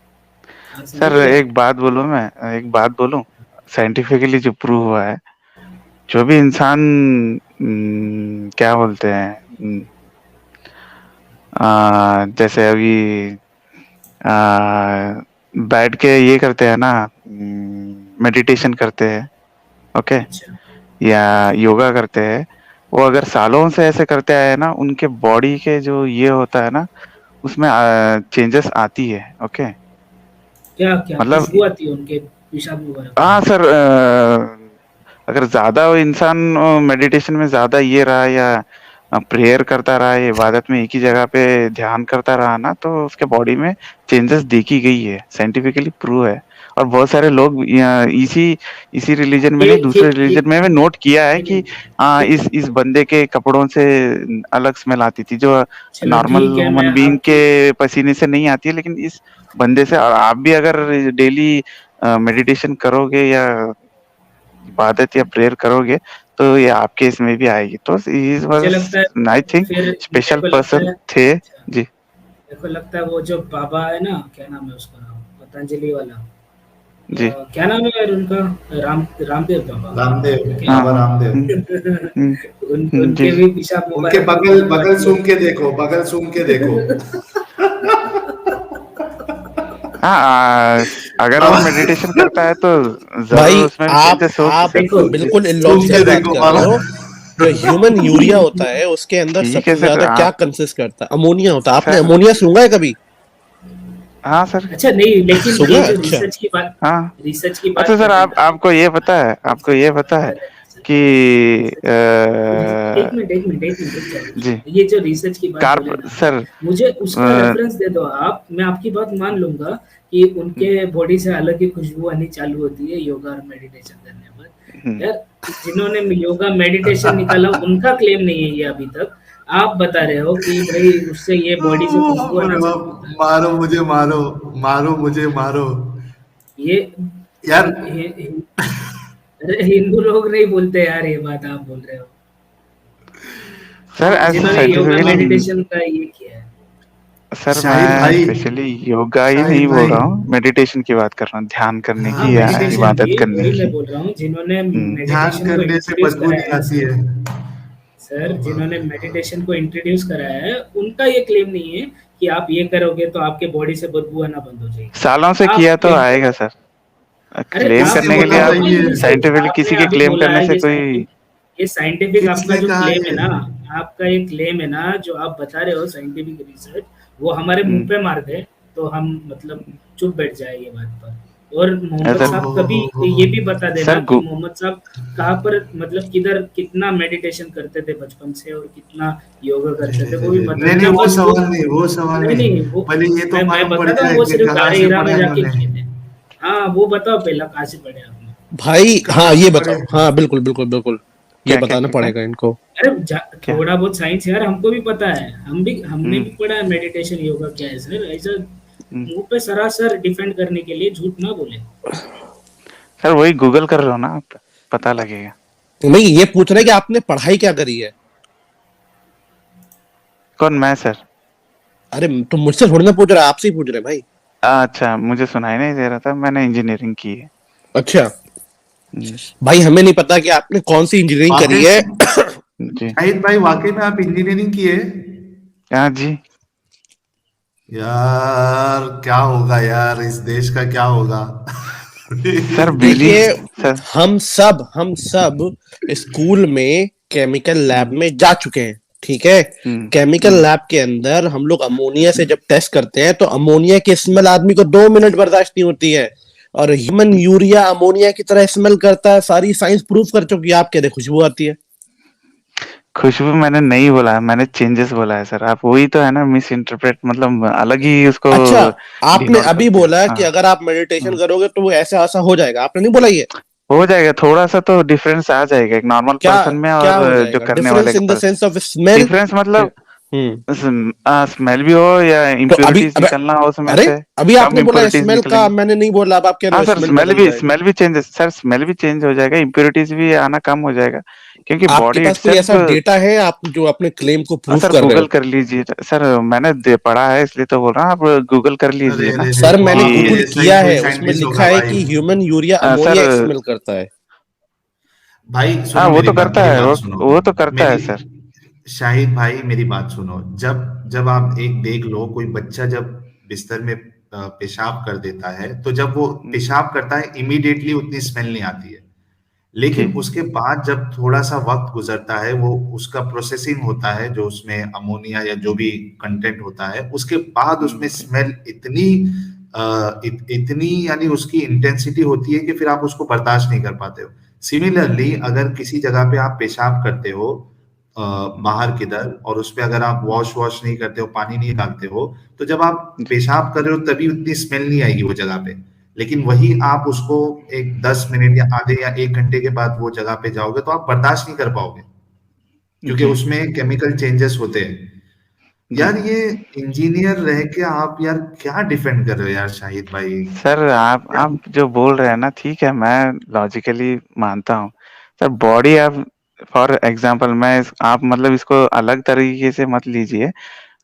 आप समझ सर रहे हैं? एक बात बोलूं मैं एक बात बोलूं साइंटिफिकली जो प्रूव हुआ है जो भी इंसान क्या बोलते हैं जैसे अभी बैठ के ये करते हैं ना मेडिटेशन करते हैं ओके अच्छा, या योगा करते हैं वो अगर सालों से ऐसे करते आए हैं ना उनके बॉडी के जो ये होता है ना उसमें चेंजेस आती है ओके क्या क्या मतलब खुशबू आती है उनके पेशाब मुबारक में? हाँ सर अगर ज़्यादा वो इंसान मेडिटेशन में ज़्यादा ये रहा या प्रेयर करता रहा, या इबादत में एक ही जगह पे ध्यान करता रहा ना, तो उसके बॉडी में चेंजेस देखी गई है, साइंटिफिकली प्रूव है। और बहुत सारे लोग इसी इसी रिलीजन में नहीं, दूसरे ये रिलीजन में भी नोट किया है नहीं कि नहीं, इस बंदे के कपड़ों से अलग स्मेल आती थी, जो चलो नॉर्मल ठीक है, मैं ह्यूमन बीइंग आपकी के पसीने से नहीं आती है, लेकिन इस बंदे से और आप भी अगर डेली मेडिटेशन करोगे या इबादत या प्रेयर करोगे तो ये आपके इसमें भी आएगी तो ही मुझे वाज लगता है, आई थिंक फिर मेरे स्पेशल को लगता पर्सन है, थे अच्छा, जी मेरे को लगता है वो जो बाबा है ना, क्या नाम है उसका, पतंजलि वाला, जी क्या नाम है यार उनका, रामदेव बाबा, रामदेव, ठीक हाँ बाबा हाँ रामदेव। जी उनके जी भी पेशाब उनके मुबारक में बगल खुशबू बगल आती है। सूंघ के देखो, बगल सूंघ के देखो। हाँ अगर वो बाबा मेडिटेशन करता है तो जरूर भाई उसमें भी आप चेंजेस होगी आप सर देखो, जी बिल्कुल सूंघ के इलॉजिकल बात देखो कर रहे बाबा। हो। जो ह्यूमन यूरिया होता है उसके अंदर ठीक है सबसे सर ज्यादा क्या आप कंसिस्ट करता है? अमोनिया होता है। आपने सर अमोनिया सूंघा है कभी? हाँ सर अच्छा नहीं, लेकिन सूंघा ये है? जो अच्छा। हाँ रिसर्च की अच्छा बात कर सर रहे हैं आप ना, आपको ये पता है कि रिसर्च एक मिनट एक मिनट एक मिनट रुक जाओ। जी ये जो रिसर्च की बात बोले कार्प ना आप, सर मुझे उसका रेफरेंस दे दो आप, मैं आपकी बात मान लूंगा कि उनके बॉडी से अलग ही खुशबू आनी चालू होती है योगा और मेडिटेशन करने पर। यार, जिन्होंने योगा मेडिटेशन निकाला उनका क्लेम नहीं है ये अभी तक। आप बता रहे हो कि भाई उससे ये बॉडी से खुशबू आना अरे चालू बाप, होता है। मारो मुझे, मारो, मारो मुझे, मारो ये यार। ये अरे हिंदू लोग नहीं बोलते यार ये बात आप बोल रहे हो, सर ऐसा जिन्होंने योगा साइंटिफिकली मेडिटेशन का ये किया है। सर शाहिद मैं भाई, स्पेशली योगा ही शाहिद नहीं बोल भाई, रहा हूँ, मेडिटेशन की बात कर रहा हूँ, ध्यान करने हाँ की या शाहिद, मेडिटेशन इबादत भी करने वही मैं की। बोल रहा हूँ, जिन्होंने हुँ, ध्यान मेडिटेशन को करने से इंट्रोड्यूस बदबू नहीं कराया है आती सर, है। सर जिन्होंने मेडिटेशन को इंट्रोड्यूस कराया है उनका ये क्लेम नहीं है कि आप ये करोगे तो आपके बॉडी से बदबू आना बंद हो जाएगी। सालों से आप किया तो एक आएगा सर। अरे क्लेम आप करने किसने के लिए बोला बताओ आप भाई ना ये? ये जो साइंटिफिकली किसी आपने के अभी क्लेम बोला करने है से ये कोई साइंटिफिक आपका किसने जो कहा क्लेम है ये? ना, आपका ये क्लेम है ना जो आप बता रहे हो साइंटिफिक रिसर्च, वो हमारे मुंह हुँ, पे मार दे तो हम मतलब चुप बैठ जाए ये बात पर। और मोहम्मद सर साहब कभी हो। ये भी बता देना सर कि गु मोहम्मद साहब कहाँ पर मतलब किधर कितना मेडिटेशन करते थे बचपन से और कितना योगा अरे करते रे थे रे वो भी रे। बता नहीं नहीं, देना वो बस वो। सवाल नहीं, वो सवाल नहीं नहीं। नहीं वो पहले ये तो मैं मालूम पड़ बताता हूँ जाए वो कि सिर्फ कहाँ गाड़े से हीरा में पढ़ा जाके इन्होंने। किए थे। हाँ वो बताओ पहला कहाँ से पढ़े आपने। भाई कहाँ हाँ से ये पढ़े? बताओ, हाँ बिल्कुल बिल्कुल बिल्कुल, ये क्या, क्या, बताना क्या, क्या? पड़ेगा इनको। अरे क्या? थोड़ा बहुत साइंस यार हमको भी पता है, हमने हुँ, भी पढ़ा है मेडिटेशन योगा क्या है सर, ऐसा हुँ। मुंह पे सरासर डिफेंड करने के लिए झूठ ना बोले। सर वही गूगल कर रहे हो ना आप, पता लगेगा। नहीं, ये पूछ रहे हैं कि आपने पढ़ाई क्या करी है। कौन, मैं सर? अरे तुम मुझसे थोड़ी ना पूछ रहे, आपसे ही पूछ रहे हैं भाई। अच्छा, मुझे सुनाई नहीं दे रहा था, मैंने इंजीनियरिंग की है। अच्छा हुँ, भाई, हमें नहीं पता कि आपने कौन सी इंजीनियरिंग करी वाकई है। में जी। शाहिद भाई, वाकई में आप इंजीनियरिंग किए? हाँ जी। यार क्या होगा यार, इस देश का क्या होगा? सर बिलीव देखिए, सर। हम सब स्कूल में केमिकल लैब हुँ, में जा चुके हैं, ठीक है। हुँ, केमिकल हुँ, लैब के अंदर हम लोग अमोनिया से जब टेस्ट करते हैं तो अमोनिया की स्मेल आदमी को 2 मिनट बर्दाश्त नहीं होती है, और ह्यूमन यूरिया अमोनिया की तरह स्मेल करता है। सारी साइंस प्रूव कर चुकी है, आप कह रहे खुशबू आती है। खुशबू मैंने नहीं बोला है, मैंने चेंजेस बोला है सर। आप वही तो है ना, मिस इंटरप्रेट, मतलब अलग ही उसको अच्छा, आपने डिनोट अभी करते हो। बोला कि हाँ, अगर आप मेडिटेशन हाँ। करोगे तो वो ऐसा ऐसा हो जाएगा, आपने नहीं बोला ये। हो जाएगा, थोड़ा-सा तो डिफरेंस आ जाएगा एक नॉर्मल क्या पर्सन में क्या और हो जो जाएगा करने वाले डिफरेंस के in the pass. Sense of smell. Difference मतलब हम्म। स्मेल भी हो या तो अभी इम्प्योरिटीज़ अब, निकलना हो उसमें अरे से, अभी कम आपने बोला इम्प्योरिटीज़ स्मेल का, निकलेंगी। मैंने नहीं बोला, अब आप कह रहे हाँ हो सर, स्मेल बदल जाएगी। स्मेल भी चेंज हो जाएगा, इम्प्योरिटीज़ भी आना कम हो जाएगा, क्योंकि आपके बॉडी पास कोई इटसेल्फ। ऐसा डेटा है आप जो अपने क्लेम को प्रूफ सर कर रहे गूगल हो। कर लीजिए। सर मैंने पढ़ा है इसलिए तो बोल रहा हूँ, आप गूगल कर अरे लीजिए ना अरे अरे, सर वो मैंने आपके कि गूगल जैसा ही किया कोई है, उसमें साइंटिस्ट लिखा होगा है भाई। कि human urea sir ammonia smell करता है। भाई हाँ सुनो, वो मेरी तो बात, करता मेरी है, बात सुनो। वो तो करता मेरी है सर। शाहिद भाई, मेरी बात सुनो। जब जब आप एक देख लो, कोई बच्चा जब बिस्तर में पेशाब कर देता है, तो जब वो हम्म, पेशाब करता है इमीडिएटली उतनी स्मेल नहीं आती है। लेकिन जी। उसके बाद जब थोड़ा सा वक्त गुजरता है, वो उसका प्रोसेसिंग होता है, जो उसमें अमोनिया या जो भी कंटेंट होता है, उसके बाद उसमें जी। स्मेल इतनी इतनी यानी उसकी इंटेंसिटी होती है कि फिर आप उसको बर्दाश्त नहीं कर पाते हो। सिमिलरली अगर किसी जगह पे आप पेशाब करते हो बाहर किधर, और उस पे अगर आप वॉश वॉश नहीं करते हो, पानी नहीं डालते हो, तो जब आप जी, पेशाब कर रहे हो तभी उतनी स्मेल नहीं आएगी वो जगह पे। लेकिन वही आप उसको एक 10 मिनट या आधे या 1 घंटे के बाद वो जगह पे जाओगे तो आप बर्दाश्त नहीं कर पाओगे, क्योंकि जी, उसमें केमिकल चेंजेस होते हैं। जी। यार ये इंजीनियर रह के आप यार क्या डिफेंड कर रहे हो यार शाहिद भाई? सर क्या? आप जो बोल रहे हैं ना, ठीक है, मैं लॉजिकली मानता हूँ। सर बॉडी आप, फॉर एग्ज़ाम्पल मैं इस आप मतलब इसको अलग तरीके से मत लीजिए।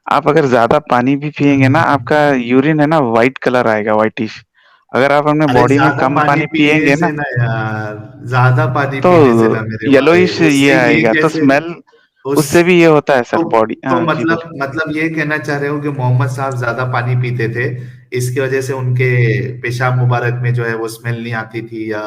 आप अगर ज़्यादा पानी भी पिएँगे ना, आपका यूरिन है ना व्हाइट कलर आएगा, व्हाइटिश। अगर आप अपने अरे बॉडी में ज्यादा कम पानी पानी पीने पिएँगे से ना, ना यार, ज्यादा पानी तो पीने से ना मेरे भाई, येलोइश ये उससे ये आएगा, तो कैसे? स्मेल उस उससे भी ये होता है तो सर बॉडी। तो हाँ जी, बोलिए। मतलब ये कहना चाह रहे हो कि मोहम्मद साहब ज्यादा पानी पीते थे, इसकी वजह से उनके पेशाब मुबारक में जो है वो स्मेल नहीं आती थी, या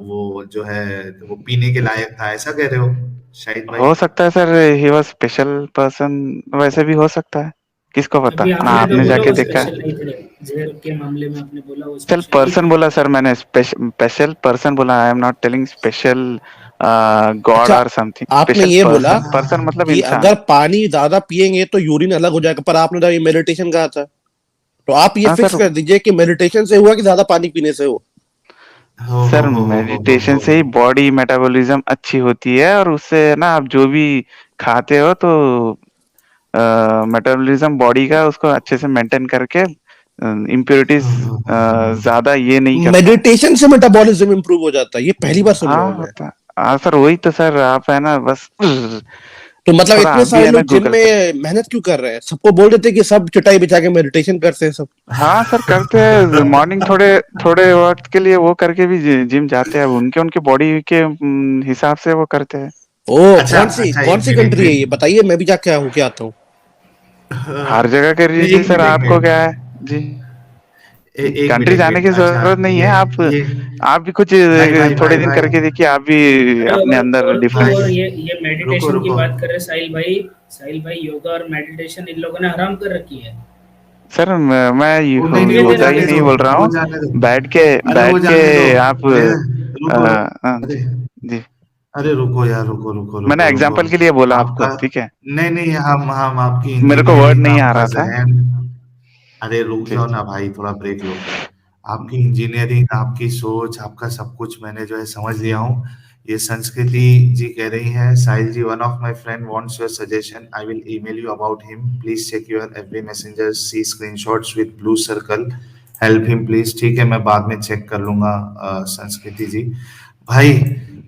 वो जो है वो पीने के लायक था, ऐसा कह रहे हो शाहिद भाई? हो सकता है sir, he was special person, वैसे भी हो सकता है, किसको पता? अभी ना आपने तो आपने बोला जाके वो देखा है। स्पेशल नहीं थे, जहर के मामले में आपने बोला वो चल स्पेशल नहीं पर्सन थे। बोला सर मैंने, स्पेशल पर्सन बोला, I am not telling special God अच्छा, और समथिंग। आपने स्पेशल ये बोला पर्सन, पर्सन मतलब कि इंसान। अगर पानी ज्यादा पिएंगे तो यूरिन अलग हो जाएगा, पर आपने तो ये मेडिटेशन कहा था, तो आप ये हाँ फिक्स सर। कर दीजिए कि मेडिटेशन से हुआ कि ज्यादा पानी पीने से हो। सर हो मेडिटेशन से हो। ही बॉडी मेटाबॉलिज्म अच्छी होती है, और उससे ना आप जो भी खाते हो तो मेटाबॉलिज्म बॉडी का उसको अच्छे से मेंटेन करके इम्प्योरिटीज ज्यादा ये नहीं करता। मेडिटेशन से मेटाबॉलिज्म इंप्रूव हो जाता है, ये पहली बार सुन रहा हूँ मैं। होता सर, वही तो सर, आप है ना बस तो मतलब थोड़ा इतने आप भी सारे है ना लोग जिम गूगल में मेहनत क्यों कर रहे हैं? सबको बोल देते कि सब चटाई बिछा के मेडिटेशन करते हैं सब। हाँ सर, करते हैं मॉर्निंग थोड़े थोड़े वक्त के लिए, वो करके भी जिम जाते हैं। अब उनके उनके बॉडी के हिसाब से वो करते हैं। ओ, अच्छा अच्छा, कौन एक सी मिनट कंट्री है ये बताइए, मैं भी जाके आऊँ क्या आता हूँ। हर जगह के नहीं, रीजन एक सर, मिनट एक आपको क्या मिनट, है जी। एक मिनट कंट्री एक जाने की मिनट। अच्छा, जरूरत नहीं है। ये आप भी कुछ भाई भाई थोड़े भाई दिन भाई करके देखिए, आप भी अरे अपने अंदर भाई, डिफरेंस। और ये रुको मेडिटेशन की रुको। बात कर रहे हैं साहिल भाई, योगा और मेडिटेशन इन लोगों ने हराम कर रखी है। सर मैं वो नहीं नहीं, वो इतने योगा ही जाने दिन दो, नहीं बोल रहा वो हूँ। जाने दो। बैठ के अरे वो बैठ के जाने दो। आप अरे रुको, जी अरे जी, अरे रुको यार, रुको रुको मैंने रुको रुको। एग्जांपल के लिए बोला आपको, आपका, ठीक है। नहीं नहीं, हम आपकी मेरे को वर्ड इंजीनियरिंग, नहीं आ आपका रहा था जहन, अरे रुक जी जाओ जी। ना भाई, थोड़ा ब्रेक लो। आपकी इंजीनियरिंग, आपकी सोच, आपका सब कुछ मैंने जो है समझ लिया हूँ। ये संस्कृति जी कह रही हैं, Sahil ji, one of my friend wants your suggestion, I will email you about him, please check your every messenger, see screenshots with blue circle, help him please. ठीक है, मैं बाद में चेक कर लूंगा। संस्कृति जी, भाई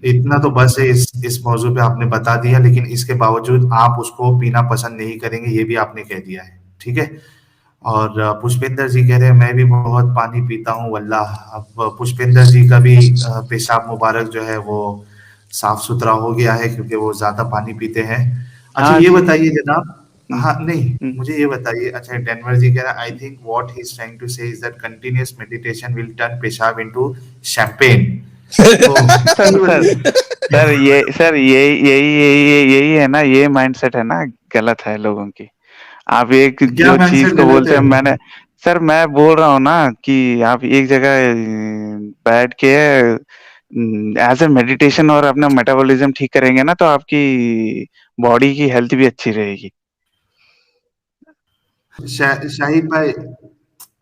इतना तो बस है, इस मौजू पे आपने बता दिया, लेकिन इसके बावजूद आप उसको पीना पसंद नहीं करेंगे, ये भी आपने कह दिया है, ठीक है। और पुष्पेंद्र जी कह रहे हैं मैं भी बहुत पानी पीता हूँ वल्लाह। अब पुष्पेंद्र जी का भी पेशाब मुबारक जो है वो साफ सुथरा हो गया है, क्योंकि वो ज्यादा पानी पीते हैं। अच्छा हाँ ये जी। बताइए जनाब, हम्म, हाँ नहीं, हम्म। मुझे ये बताइए, अच्छा डेनवर जी कह रहा है I think what he is trying to say is that continuous meditation will turn पेशाब इनटू शैंपेन। तो सर ये सर बताइए। सर ये सर यही है ना, ये माइंडसेट है ना, गलत है लोगों की। आप एक क्या जो चीज माइंडसेट को गलत बोलते है? हैं, सर मैं बोल रहा हूँ ना कि आप एक जगह बैठ के एज ए मेडिटेशन और अपना मेटाबॉलिज्म ठीक करेंगे ना, तो आपकी बॉडी की हेल्थ भी अच्छी रहेगी। शाहिद भाई,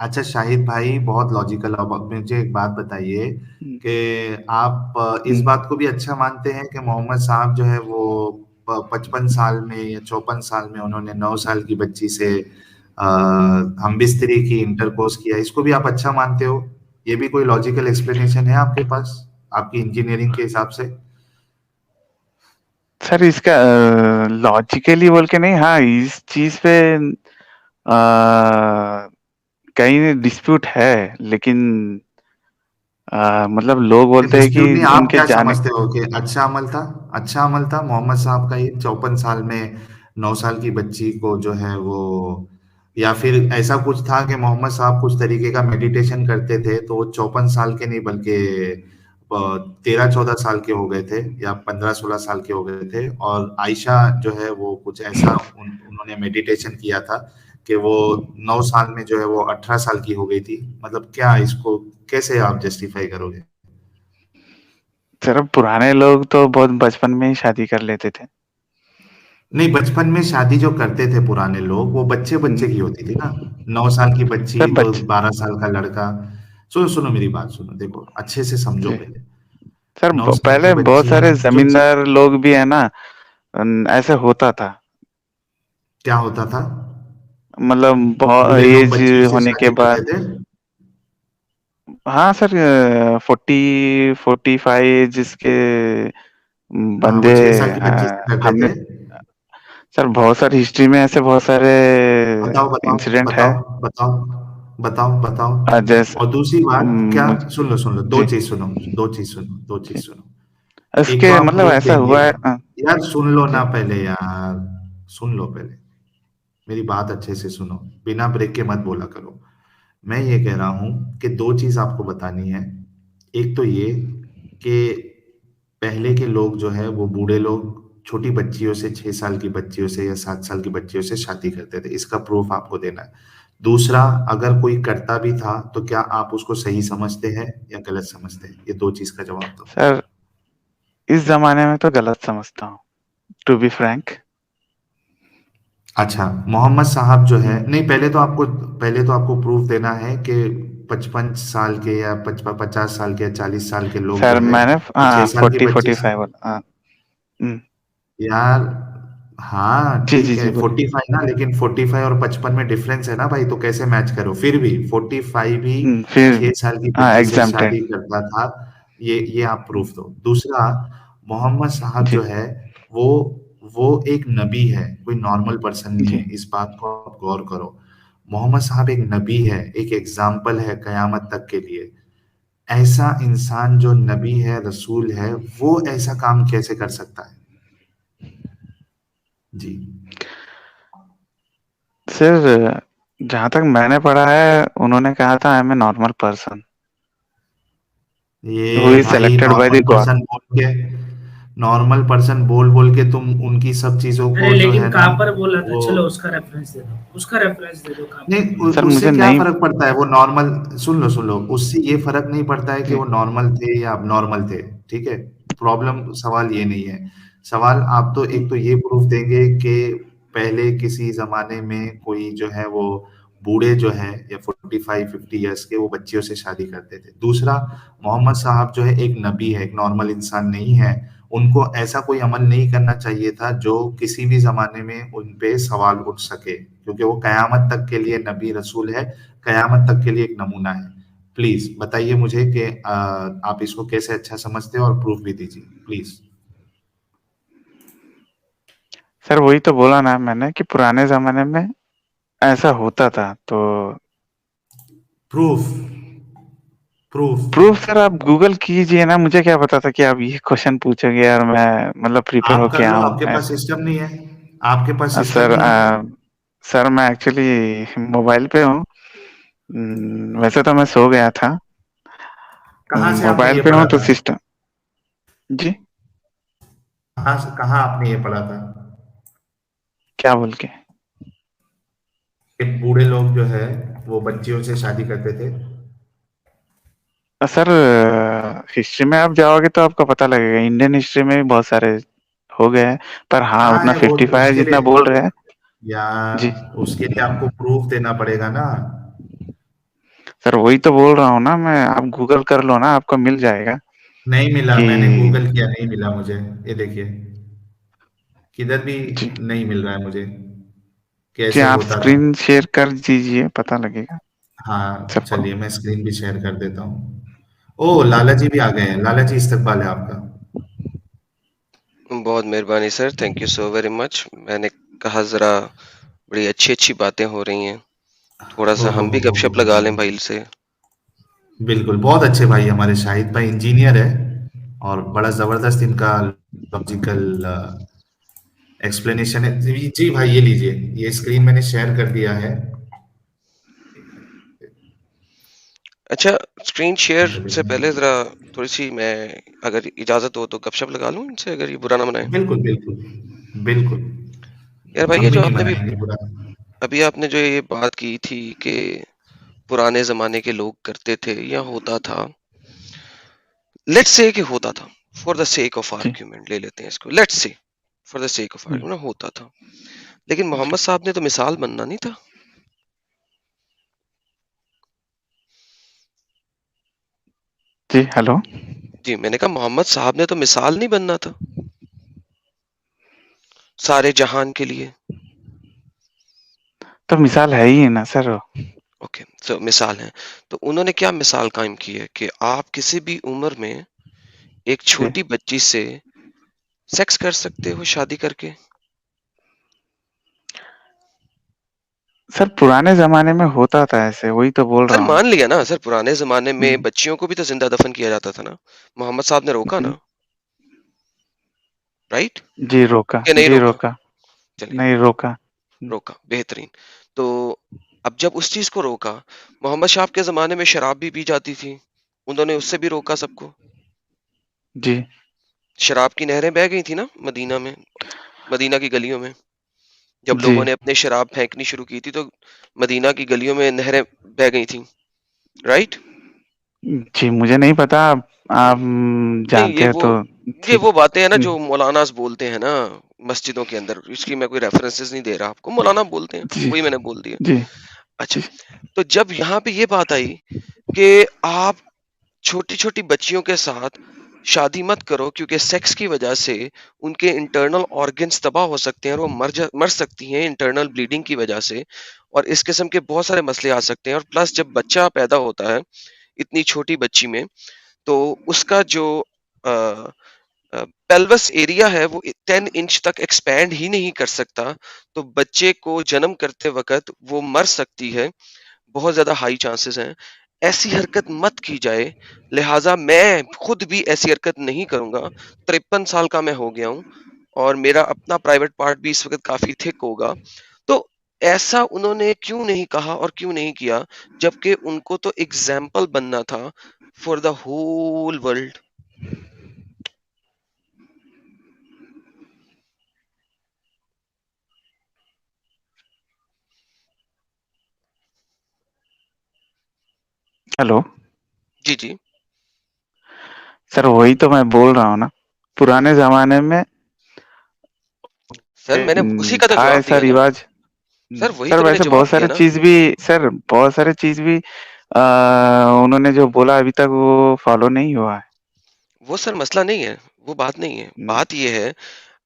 अच्छा शाहिद भाई बहुत लॉजिकल। अब मुझे एक बात बताइए हम्म, कि आप इस हम्म। बात को भी अच्छा मानते हैं कि मोहम्मद साहब जो है वो 55 साल में या 54 साल में उन्होंने 9 साल की बच्ची से हम बिस्तरी की, इंटरकोर्स किया, इसको भी आप अच्छा मानते हो? ये भी कोई लॉजिकल एक्सप्लेनेशन है आपके पास, आपकी इंजीनियरिंग के हिसाब से? सर इसका लॉजिकली बोल के नहीं, हाँ इस चीज पे कहीं डिस्प्यूट है, लेकिन मतलब लोग बोलते हैं कि डिस्प्यूट नहीं, आप उनके क्या जाने। समझते हो कि अच्छा अमल था? अच्छा अमल था मोहम्मद साहब का ये 54 साल में 9 साल की बच्ची को जो है वो, या फिर ऐसा कुछ था कि मोहम्मद साहब कुछ तरीके का मेडिटेशन करते थे तो वो 54 साल के नहीं बल्कि 13-14 साल के हो गए थे, या 15-16 साल के हो गए थे, और आयशा जो है वो कुछ ऐसा उन्होंने मेडिटेशन किया था कि वो 9 साल में जो है वो 18 साल की हो गई थी। मतलब क्या इसको कैसे आप जस्टिफाई करोगे? सर पुराने लोग तो बहुत बचपन में ही शादी कर लेते थे। नहीं, बचपन में शादी जो करते थे पुराने लोग, वो बच्चे बच्चे की हम्म, होती थी ना। 9 साल की सर बच्ची तो बच 12 साल का लड़का। सुनो सुनो मेरी बात सुनो, देखो अच्छे से समझो जी पहले। सर, 9 साल की पहले बहुत बच्ची सारे जो जमींदार लोग भी है ना, ऐसे होता था। क्या होता था? मतलब बहुत बूढ़े लोग एज बच्चियों से होने के शादी करते बाद। थे? हाँ सर, 40-45 जिसके हाँ, बंदे वो 6 साल की बच्ची से करते हमने थे। सर बहुत सारी हिस्ट्री में ऐसे बहुत सारे बताओ बताओ इंसिडेंट है। बताओ बताओ बताओ बताओ। जैसे और दूसरी बात क्या, मुझे सुन लो, दो जी चीज सुनो, दो चीज सुनो, दो जी, चीज सुनो। एक तो इसके आप मतलब प्रूफ ऐसा देंगे, हुआ है। यार सुन लो ना जी पहले यार, सुन लो पहले, मेरी बात अच्छे से सुनो, बिना ब्रेक के मत बोला करो। मैं ये कह रहा हूं कि दो चीज आपको बतानी है। एक तो ये कि पहले के लोग जो है वो बूढ़े लोग छोटी बच्चियों से, 6 साल की बच्चियों से या 7 साल की बच्चियों से शादी करते थे, इसका प्रूफ आपको देना है। दूसरा, अगर कोई करता भी था तो क्या आप उसको सही समझते हैं या गलत समझते हैं? ये दो चीज का जवाब दो। सर, इस जमाने में तो गलत समझता हूँ, टू बी फ्रैंक। अच्छा, मोहम्मद साहब जो है, नहीं पहले तो आपको प्रूफ देना है कि 55 साल के या 50 साल के या 40 साल के लोग जो सर है मैंने वो 6 साल की फोर्टी बच्ची फोर्टी से, फाइव। यार हाँ जी, ठीक जी, है जी, बोलिए। 45 ना, लेकिन 45 और 55 में डिफरेंस है ना भाई, तो कैसे मैच करो? फिर भी 45 भी फिर 6 साल की हाँ, बच्ची से एग्ज़ैम्प्टेड। शादी करता था, ये आप हुँ, प्रूफ दो। दूसरा, मोहम्मद साहब जी, जो है वो वो एक नबी है, कोई नॉर्मल पर्सन नहीं जी। है, इस बात को आप गौर करो। मोहम्मद साहब एक नबी है, एक एग्जाम्पल है कयामत तक के लिए। ऐसा इंसान जो नबी है, रसूल है, वो ऐसा काम कैसे कर सकता है? जी। सर, जहाँ तक मैंने पढ़ा है, उन्होंने कहा था I am a normal person who ये इज़ भाई selected by normal the god. Person बोल के, नॉर्मल पर्सन बोल बोल के तुम उनकी सब चीजों अरे को जो लेकिन है ना, कहाँ पर बोला था? वो चलो उसका रेफरेंस दे दो, उसका रेफरेंस दे दो कहाँ पर नहीं, बोला सर, उससे मुझे क्या नहीं फर्क पड़ता है? वो नॉर्मल, सुन लो, उससे ये फर्क नहीं पड़ता है कि जी, वो नॉर्मल थे या अब नॉर्मल थे। ठीक है, प्रॉब्लम सवाल ये नहीं है। सवाल आप तो जी, एक तो ये प्रूफ देंगे कि पहले किसी जमाने में कोई जो है वो बूढ़े जो है या 45-50 ईयर्स के वो बच्चियों से शादी करते थे। दूसरा, मोहम्मद साहब जो है एक नबी है, एक नॉर्मल इंसान नहीं है। उनको ऐसा कोई अमल नहीं करना चाहिए था जो किसी भी ज़माने में उन पे सवाल उठ सके, क्योंकि वो कयामत तक के लिए नबी रसूल है, कयामत तक के लिए एक नमूना है। प्लीज़ बताइए मुझे कि आप इसको कैसे अच्छा समझते हो और प्रूफ भी दीजिए, प्लीज़। सर वही तो बोला ना मैंने कि पुराने ज़माने में ऐसा होता था, तो प्रूफ, प्रूफ। प्रूफ़ सर आप गूगल कीजिए ना, मुझे क्या पता था कि आप ये क्वेश्चन पूछोगे और मैं मतलब प्रिपेयर आप होके कर लो, आऊँ आपके पास ऐसे। सिस्टम नहीं है, आपके पास सिस्टम सर नहीं है। सर मैं एक्चुअली मोबाइल पे हूँ। वैसे तो मैं सो गया था। कहाँ से आपने मोबाइल ये पे हूँ पढ़ा तो था? सिस्टम जी, कहाँ आपने ये पढ़ा था क्या बोल के? कि बूढ़े लोग जो है वो बच्चियों से शादी करते थे? सर हिस्ट्री में आप जाओगे तो आपको पता लगेगा, इंडियन हिस्ट्री में भी बहुत सारे हो गए हैं, पर हाँ, कहाँ उतना है वो? 55 उसके जितना लिए बोल रहे हैं। जी, यार, उसके लिए आपको प्रूफ देना पड़ेगा ना। सर वही तो बोल रहा हूँ ना मैं, आप गूगल कर लो ना, आपको मिल जाएगा नहीं मिला, कि मैंने गूगल किया, नहीं मिला मुझे। ये देखिए, किधर भी जी, नहीं मिल रहा है मुझे जी कैसे आप होता था। स्क्रीन शेयर कर दीजिए, पता लगेगा हाँ सबको। चलिए, मैं स्क्रीन भी शेयर कर देता हूँ। ओ, लाला जी भी आ गए हैं। लाला जी, इस्तकबाल है आपका। बहुत मेहरबानी sir, thank you so very much. मैंने कहा ज़रा बड़ी अच्छी-अच्छी बातें हो रही हैं, थोड़ा-सा हम भी गपशप लगा लें भाई से। बिल्कुल, बहुत अच्छे भाई हमारे शाहिद भाई इंजीनियर है, और बड़ा जबरदस्त इनका लॉजिकल एक्सप्लेनेशन है। जी जी भाई, ये लीजिए, ये स्क्रीन मैंने शेयर कर दिया है। अच्छा, स्क्रीन शेयर से पहले बिल्कुल ज़रा थोड़ी-सी मैं अगर इजाज़त हो तो गपशप लगा लूँ इनसे, अगर ये बुरा ना मानें? बिल्कुल बिल्कुल, यार भाई, ये हम भी जो नहीं आपने मनाएंगे बुरा। अभी आपने जो ये बात की थी कि पुराने ज़माने के लोग करते थे या होता था, लेट्स से कि होता था, फॉर द सेक ऑफ जी, आर्गुमेंट ले लेते हैं इसको, let's say for the sake of जी, आर्गुमेंट होता था, लेकिन मोहम्मद साहब ने तो मिसाल बनना नहीं था। जी, हेलो। जी, मैंने कहा मोहम्मद साहब ने तो मिसाल नहीं बनना था सारे जहान के लिए। तो मिसाल है ही ना सर वो। ओके, सो मिसाल है। तो उन्होंने क्या मिसाल कायम की है कि आप किसी भी उम्र में एक जी, छोटी बच्ची से सेक्स कर सकते हो शादी करके। सर पुराने ज़माने में होता था ऐसे, वही तो बोल सर रहा हूँ। मान लिया ना सर, पुराने जमाने जी, में बच्चियों को भी तो जिंदा दफन किया जाता था ना, मोहम्मद साहब ने रोका जी, ना, राइट? जी रोका, या नहीं जी रोका? रोका, चलिए, नहीं रोका। रोका, बेहतरीन। तो अब जब उस चीज को रोका, मोहम्मद साहब के जमाने में शराब भी पी जाती थी, उन्होंने उससे भी रोका सबको। जी, शराब की नहरें बह गई थी ना मदीना में, मदीना की गलियों में। जब जी, लोगों ने अपने शराब फेंकनी शुरू की थी तो मदीना की गलियों में नहरें बह गई थी, राइट? जी मुझे नहीं पता, आप नहीं, जानते हैं तो ये ठीक। वो बातें हैं ना जी, जो मौलानास बोलते हैं ना मस्जिदों के अंदर। इसकी मैं कोई रेफरेंसेस नहीं दे रहा आपको, मौलाना बोलते हैं, जी, वही मैंने बोल दिया। जी, अच्छा, जी, तो जब यहाँ पे ये बात आई कि आप छोटी छोटी बच्चियों के साथ शादी मत करो, क्योंकि सेक्स की वजह से उनके इंटरनल ऑर्गन्स तबाह हो सकते हैं और वो मर सकती हैं इंटरनल ब्लीडिंग की वजह से, और इस किस्म के बहुत सारे मसले आ सकते हैं। और प्लस जब बच्चा पैदा होता है इतनी छोटी बच्ची में, तो उसका जो पेल्विस एरिया है वो 10 इंच तक एक्सपैंड ही नहीं कर सकता, तो बच्चे को जन्म करते वक्त वो मर सकती है, बहुत ज्यादा हाई चांसेस हैं। ऐसी हरकत मत की जाए, लिहाजा मैं खुद भी ऐसी हरकत नहीं करूंगा। 53 साल का मैं हो गया हूँ और मेरा अपना प्राइवेट पार्ट भी इस वक्त काफी थिक होगा। तो ऐसा उन्होंने क्यों नहीं कहा और क्यों नहीं किया, जबकि उनको तो एग्जाम्पल बनना था for the whole world. Hello. जी जी सर वही तो मैं बोल रहा हूँ ना, पुराने जमाने में सर, मैंने उसी का तो था जवाब ऐसा दिया ना। रिवाज। सर वही सर तो मैंने वैसे जवाब दिया ना। बहुत सारे चीज भी उन्होंने जो बोला अभी तक वो फॉलो नहीं हुआ है। वो सर मसला नहीं है, वो बात नहीं है। हम्म, बात ये है,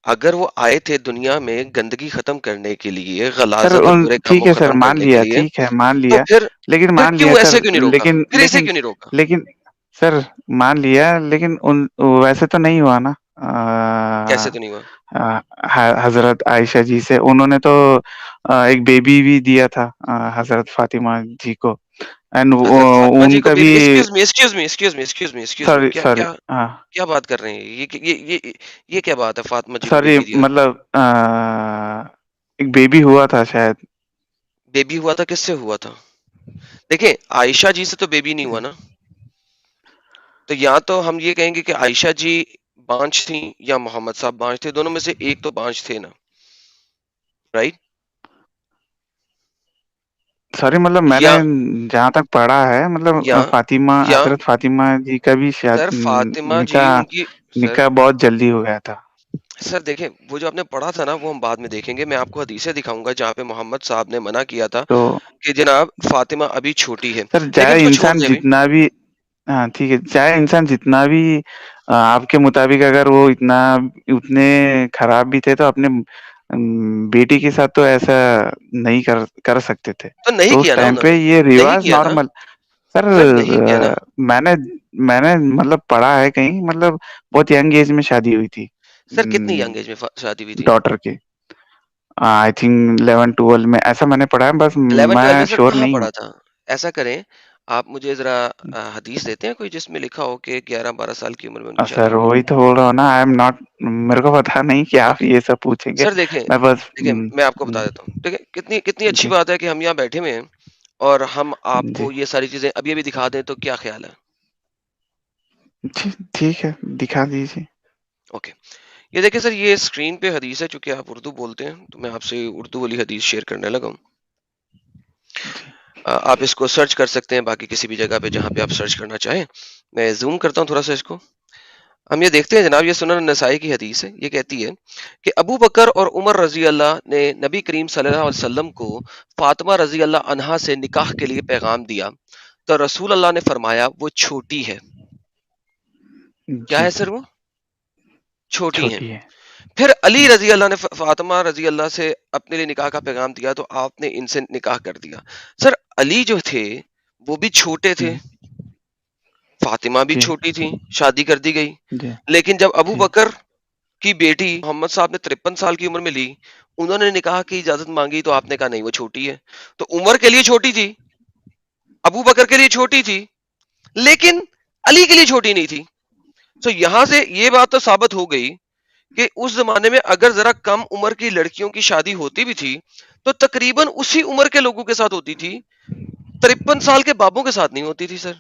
अगर वो आए थे दुनिया में गंदगी खत्म करने के लिए, सर गलाजत और उन बुरे कामों ठीक है सर खत्म मान करने के लिया, लिए, ठीक है मान तो लिया, फिर मान लिया क्यों सर, ऐसे क्यों नहीं रोका, लेकिन फिर ऐसे लेकिन क्यों नहीं रोका? लेकिन सर मान लिया, लेकिन उन वैसे तो नहीं हुआ ना। कैसे तो नहीं हुआ? हजरत आयशा जी से उन्होंने तो एक बेबी भी दिया था, हजरत फातिमा जी को। एंड हजरत फातिमा जी को उनका भी, बेबी? एक्सक्यूज मी, सॉरी क्या सॉरी, क्या हाँ क्या बात कर रहे हैं? ये क्या बात है, फातिमा जी को सॉरी, बेबी दिया? मतलब एक बेबी हुआ था शायद। बेबी हुआ था, किससे हुआ था? देखिए, आयशा जी से तो बेबी नहीं हुआ ना। तो या तो हम ये कहेंगे कि आयशा जी बांझ थी या मोहम्मद साहब बांझ थे, दोनों में से एक तो बांझ थे ना, राइट? सॉरी, मतलब मैंने या जहाँ तक पढ़ा है, मतलब या फातिमा, या हजरत फातिमा जी का भी शायद सर फातिमा जी निकाह उनकी सर निकाह बहुत जल्दी हो गया था। सर देखें, वो जो आपने पढ़ा था ना वो हम बाद में देखेंगे। मैं आपको हदीसें दिखाऊंगा जहाँ पे मोहम्मद साहब ने मना किया था तो कि जनाब फातिमा अभी छोटी है। सर लेकिन चाहे उसको इंसान छोड़ते हुए, जितना भी, हाँ ठीक है, चाहे इंसान जितना भी आपके मुताबिक अगर वो इतना उतने खराब भी थे, तो अपने बेटी के साथ तो ऐसा नहीं कर कर सकते थे। तो नहीं तो उस किया ना टाइम पे उन्होंने, ये नहीं रिवाज किया ना नॉर्मल। सर सर, नहीं किया ना। मैंने मैंने मतलब पढ़ा है कहीं, मतलब बहुत यंग एज में शादी हुई थी सर कितनी यंग एज में शादी हुई थी? डॉटर की। आई थिंक 11-12 में ऐसा मैंने पढ़ा है, बस 11-12 में मैं सर श्योर कहाँ नहीं हूँ। पढ़ा था? ऐसा करें, आप मुझे जरा हदीस देते हैं कोई जिसमें लिखा हो कि 11-12 साल की उम्र में उनकी शादी सर हुई? वही तो बोल रहा हूँ ना, आई एम नॉट, मेरे को पता नहीं कि आप ये सब पूछेंगे। सर देखें, मैं बस मैं आपको बता देता हूँ। देखिए, कितनी कितनी अच्छी जी बात है कि हम यहाँ बैठे हुए हैं और हम जी आपको ये सारी चीजें अभी अभी दिखा दें, तो क्या ख्याल है? जी, ठीक है, दिखा दीजिए। ओके, ये देखिए सर, ये स्क्रीन पे हदीस है। चूंकि आप उर्दू बोलते हैं तो मैं आपसे उर्दू वाली हदीस शेयर करने लगा हूँ। जी आप इसको सर्च कर सकते हैं बाकी किसी भी जगह पे जहाँ पे आप सर्च करना चाहें। मैं जूम करता हूँ थोड़ा सा इसको। हम ये देखते हैं जनाब, ये सुनन नसाई की हदीस है। ये कहती है कि अबू बकर और उमर रजी अल्लाह ने नबी करीम सल्लल्लाहु अलैहि वसल्लम को फातिमा रजी अल्लाह अन्हा से निकाह के लिए पैगाम दिया, तो रसूल अल्लाह ने फरमाया वो छोटी है। क्या जी, है सर? वो छोटी है। छोटी है। फिर अली रजी अल्लाह ने फातिमा रजी अल्लाह से अपने लिए निकाह का पैगाम दिया, तो आपने इनसे निकाह कर दिया। सर अली जो थे वो भी छोटे थे, हम्म, फातिमा भी जी छोटी थी, शादी कर दी गई। जी लेकिन जब अबू जी बकर की बेटी मोहम्मद साहब ने 53 साल की उम्र में ली, उन्होंने निकाह की इजाजत मांगी, तो आपने कहा नहीं वो छोटी है। तो उमर के लिए छोटी थी, अबू बकर के लिए छोटी थी, लेकिन अली के लिए छोटी नहीं थी। तो यहां से ये बात तो साबित हो गई कि उस जमाने में अगर जरा कम उम्र की लड़कियों की शादी होती भी थी, तो तकरीबन उसी उम्र के लोगों के साथ होती थी, 53 साल के बाबों के साथ नहीं होती थी सर।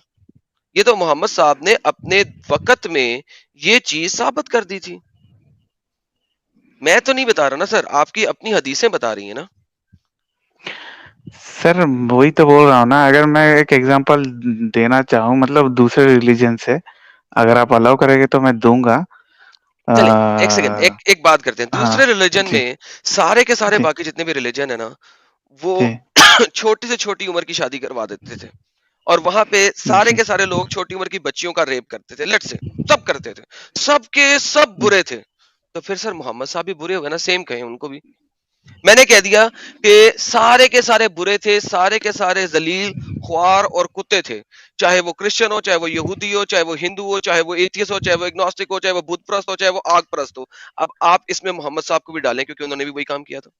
ये तो मोहम्मद साहब ने अपने वक्त में ये चीज साबित कर दी थी। मैं तो नहीं बता रहा ना सर, आपकी अपनी हदीसें बता रही है ना। सर वही तो बोल रहा हूँ ना, अगर मैं एक एग्जांपल देना चाहूँ, मतलब दूसरे रिलीजन से, अगर आप अलाउ करेंगे तो मैं दूंगा। चले, एक सेकंड, एक बात करते हैं। दूसरे हाँ रिलीजन जी में सारे के सारे जी बाकी जितने भी रिलीजन है ना, वो जी छोटी से छोटी उम्र की शादी करवा देते थे और वहां पे सारे जी। के सारे लोग छोटी उम्र की बच्चियों का रेप करते थे, लेट्स से सब करते थे, सबके सब बुरे थे, तो फिर सर मोहम्मद साहब भी बुरे हो गए ना, सेम कहें उनको भी। मैंने कह दिया कि सारे के सारे बुरे थे, सारे के सारे जलील, ख्वार और कुत्ते थे, चाहे वो क्रिश्चियन हो, चाहे वो यहूदी हो, चाहे वो हिंदू हो, चाहे वो एथियस्ट हो, चाहे वो एग्नोस्टिक हो, चाहे वो बुद्ध प्रस्त हो, चाहे वो आग प्रस्त हो। अब आप इसमें मोहम्मद साहब को भी डालें क्योंकि उन्होंने भी वही काम किया था।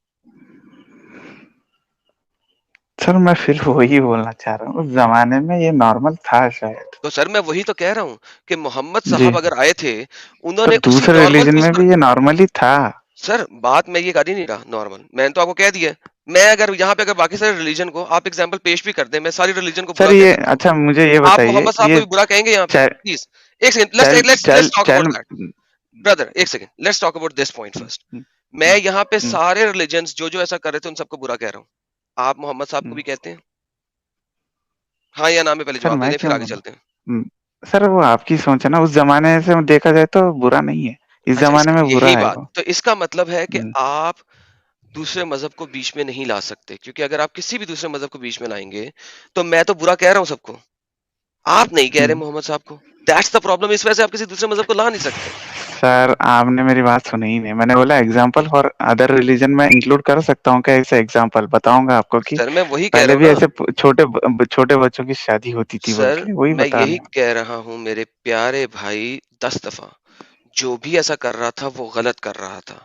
सर मैं फिर वही बोलना चाह रहा हूँ, उस जमाने में ये नॉर्मल था शायद। तो सर मैं वही तो कह रहा हूं कि मोहम्मद जी। साहब अगर आए थे, सर उन्होंने उसी दूसरे नॉर्मल रिलीजन चीज में पर। भी ये नॉर्मल ही था। सर बात मैं ये कर ही नहीं रहा नॉर्मल, मैंने तो आपको कह दिया। मैं अगर यहाँ पे अगर बाकी सारे रिलीजन को आप एग्जांपल पेश भी कर दें, मैं सारी रिलीजन को बुरा सर कह ये सकता हूँ। अच्छा मुझे ये आप बताइए, मोहम्मद साहब को ये भी बुरा कहेंगे यहाँ पे? चाइल्ड प्लीज एक second, child let's talk about child that brother, एक second, let's talk about this point first. मैं यहाँ पे सारे रिलीजन्स जो जो ऐसा कर रहे थे उन सबको बुरा कह रहा हूँ, आप मोहम्मद साहब को भी कहते हैं? हाँ या ना में पहले सर जवाब दे मैं दें, फिर क्यों आगे बोलूं? चलते हैं। सर वो आपकी सोच है ना, उस जमाने से देखा जाए तो बुरा नहीं है, इस अच्छा जमाने में बुरा यही है बात, वो। तो इसका मतलब है कि हम्म, आप दूसरे मजहब को बीच में नहीं ला सकते, क्योंकि अगर आप किसी भी दूसरे मजहब को बीच में लाएंगे तो मैं तो बुरा कह रहा हूं सबको, आप नहीं कह रहे हम्म। मोहम्मद साहब को। दैट्स द प्रॉब्लम, इस वजह से आप किसी दूसरे मजहब को ला नहीं सकते। सर आपने मेरी बात सुनी ही नहीं, मैंने बोला एग्जाम्पल फॉर अदर रिलीजन में इंक्लूड कर सकता हूँ क्या? ऐसे एग्जाम्पल बताऊंगा आपको कि सर मैं वही कह रहा पहले हूँ भी ना, ऐसे छोटे बच्चों की शादी होती थी बोल सर के, वही मैं बता यही रहा हूँ। कह रहा हूं मेरे प्यारे भाई, 10 दफा जो भी ऐसा कर रहा था वो गलत कर रहा था।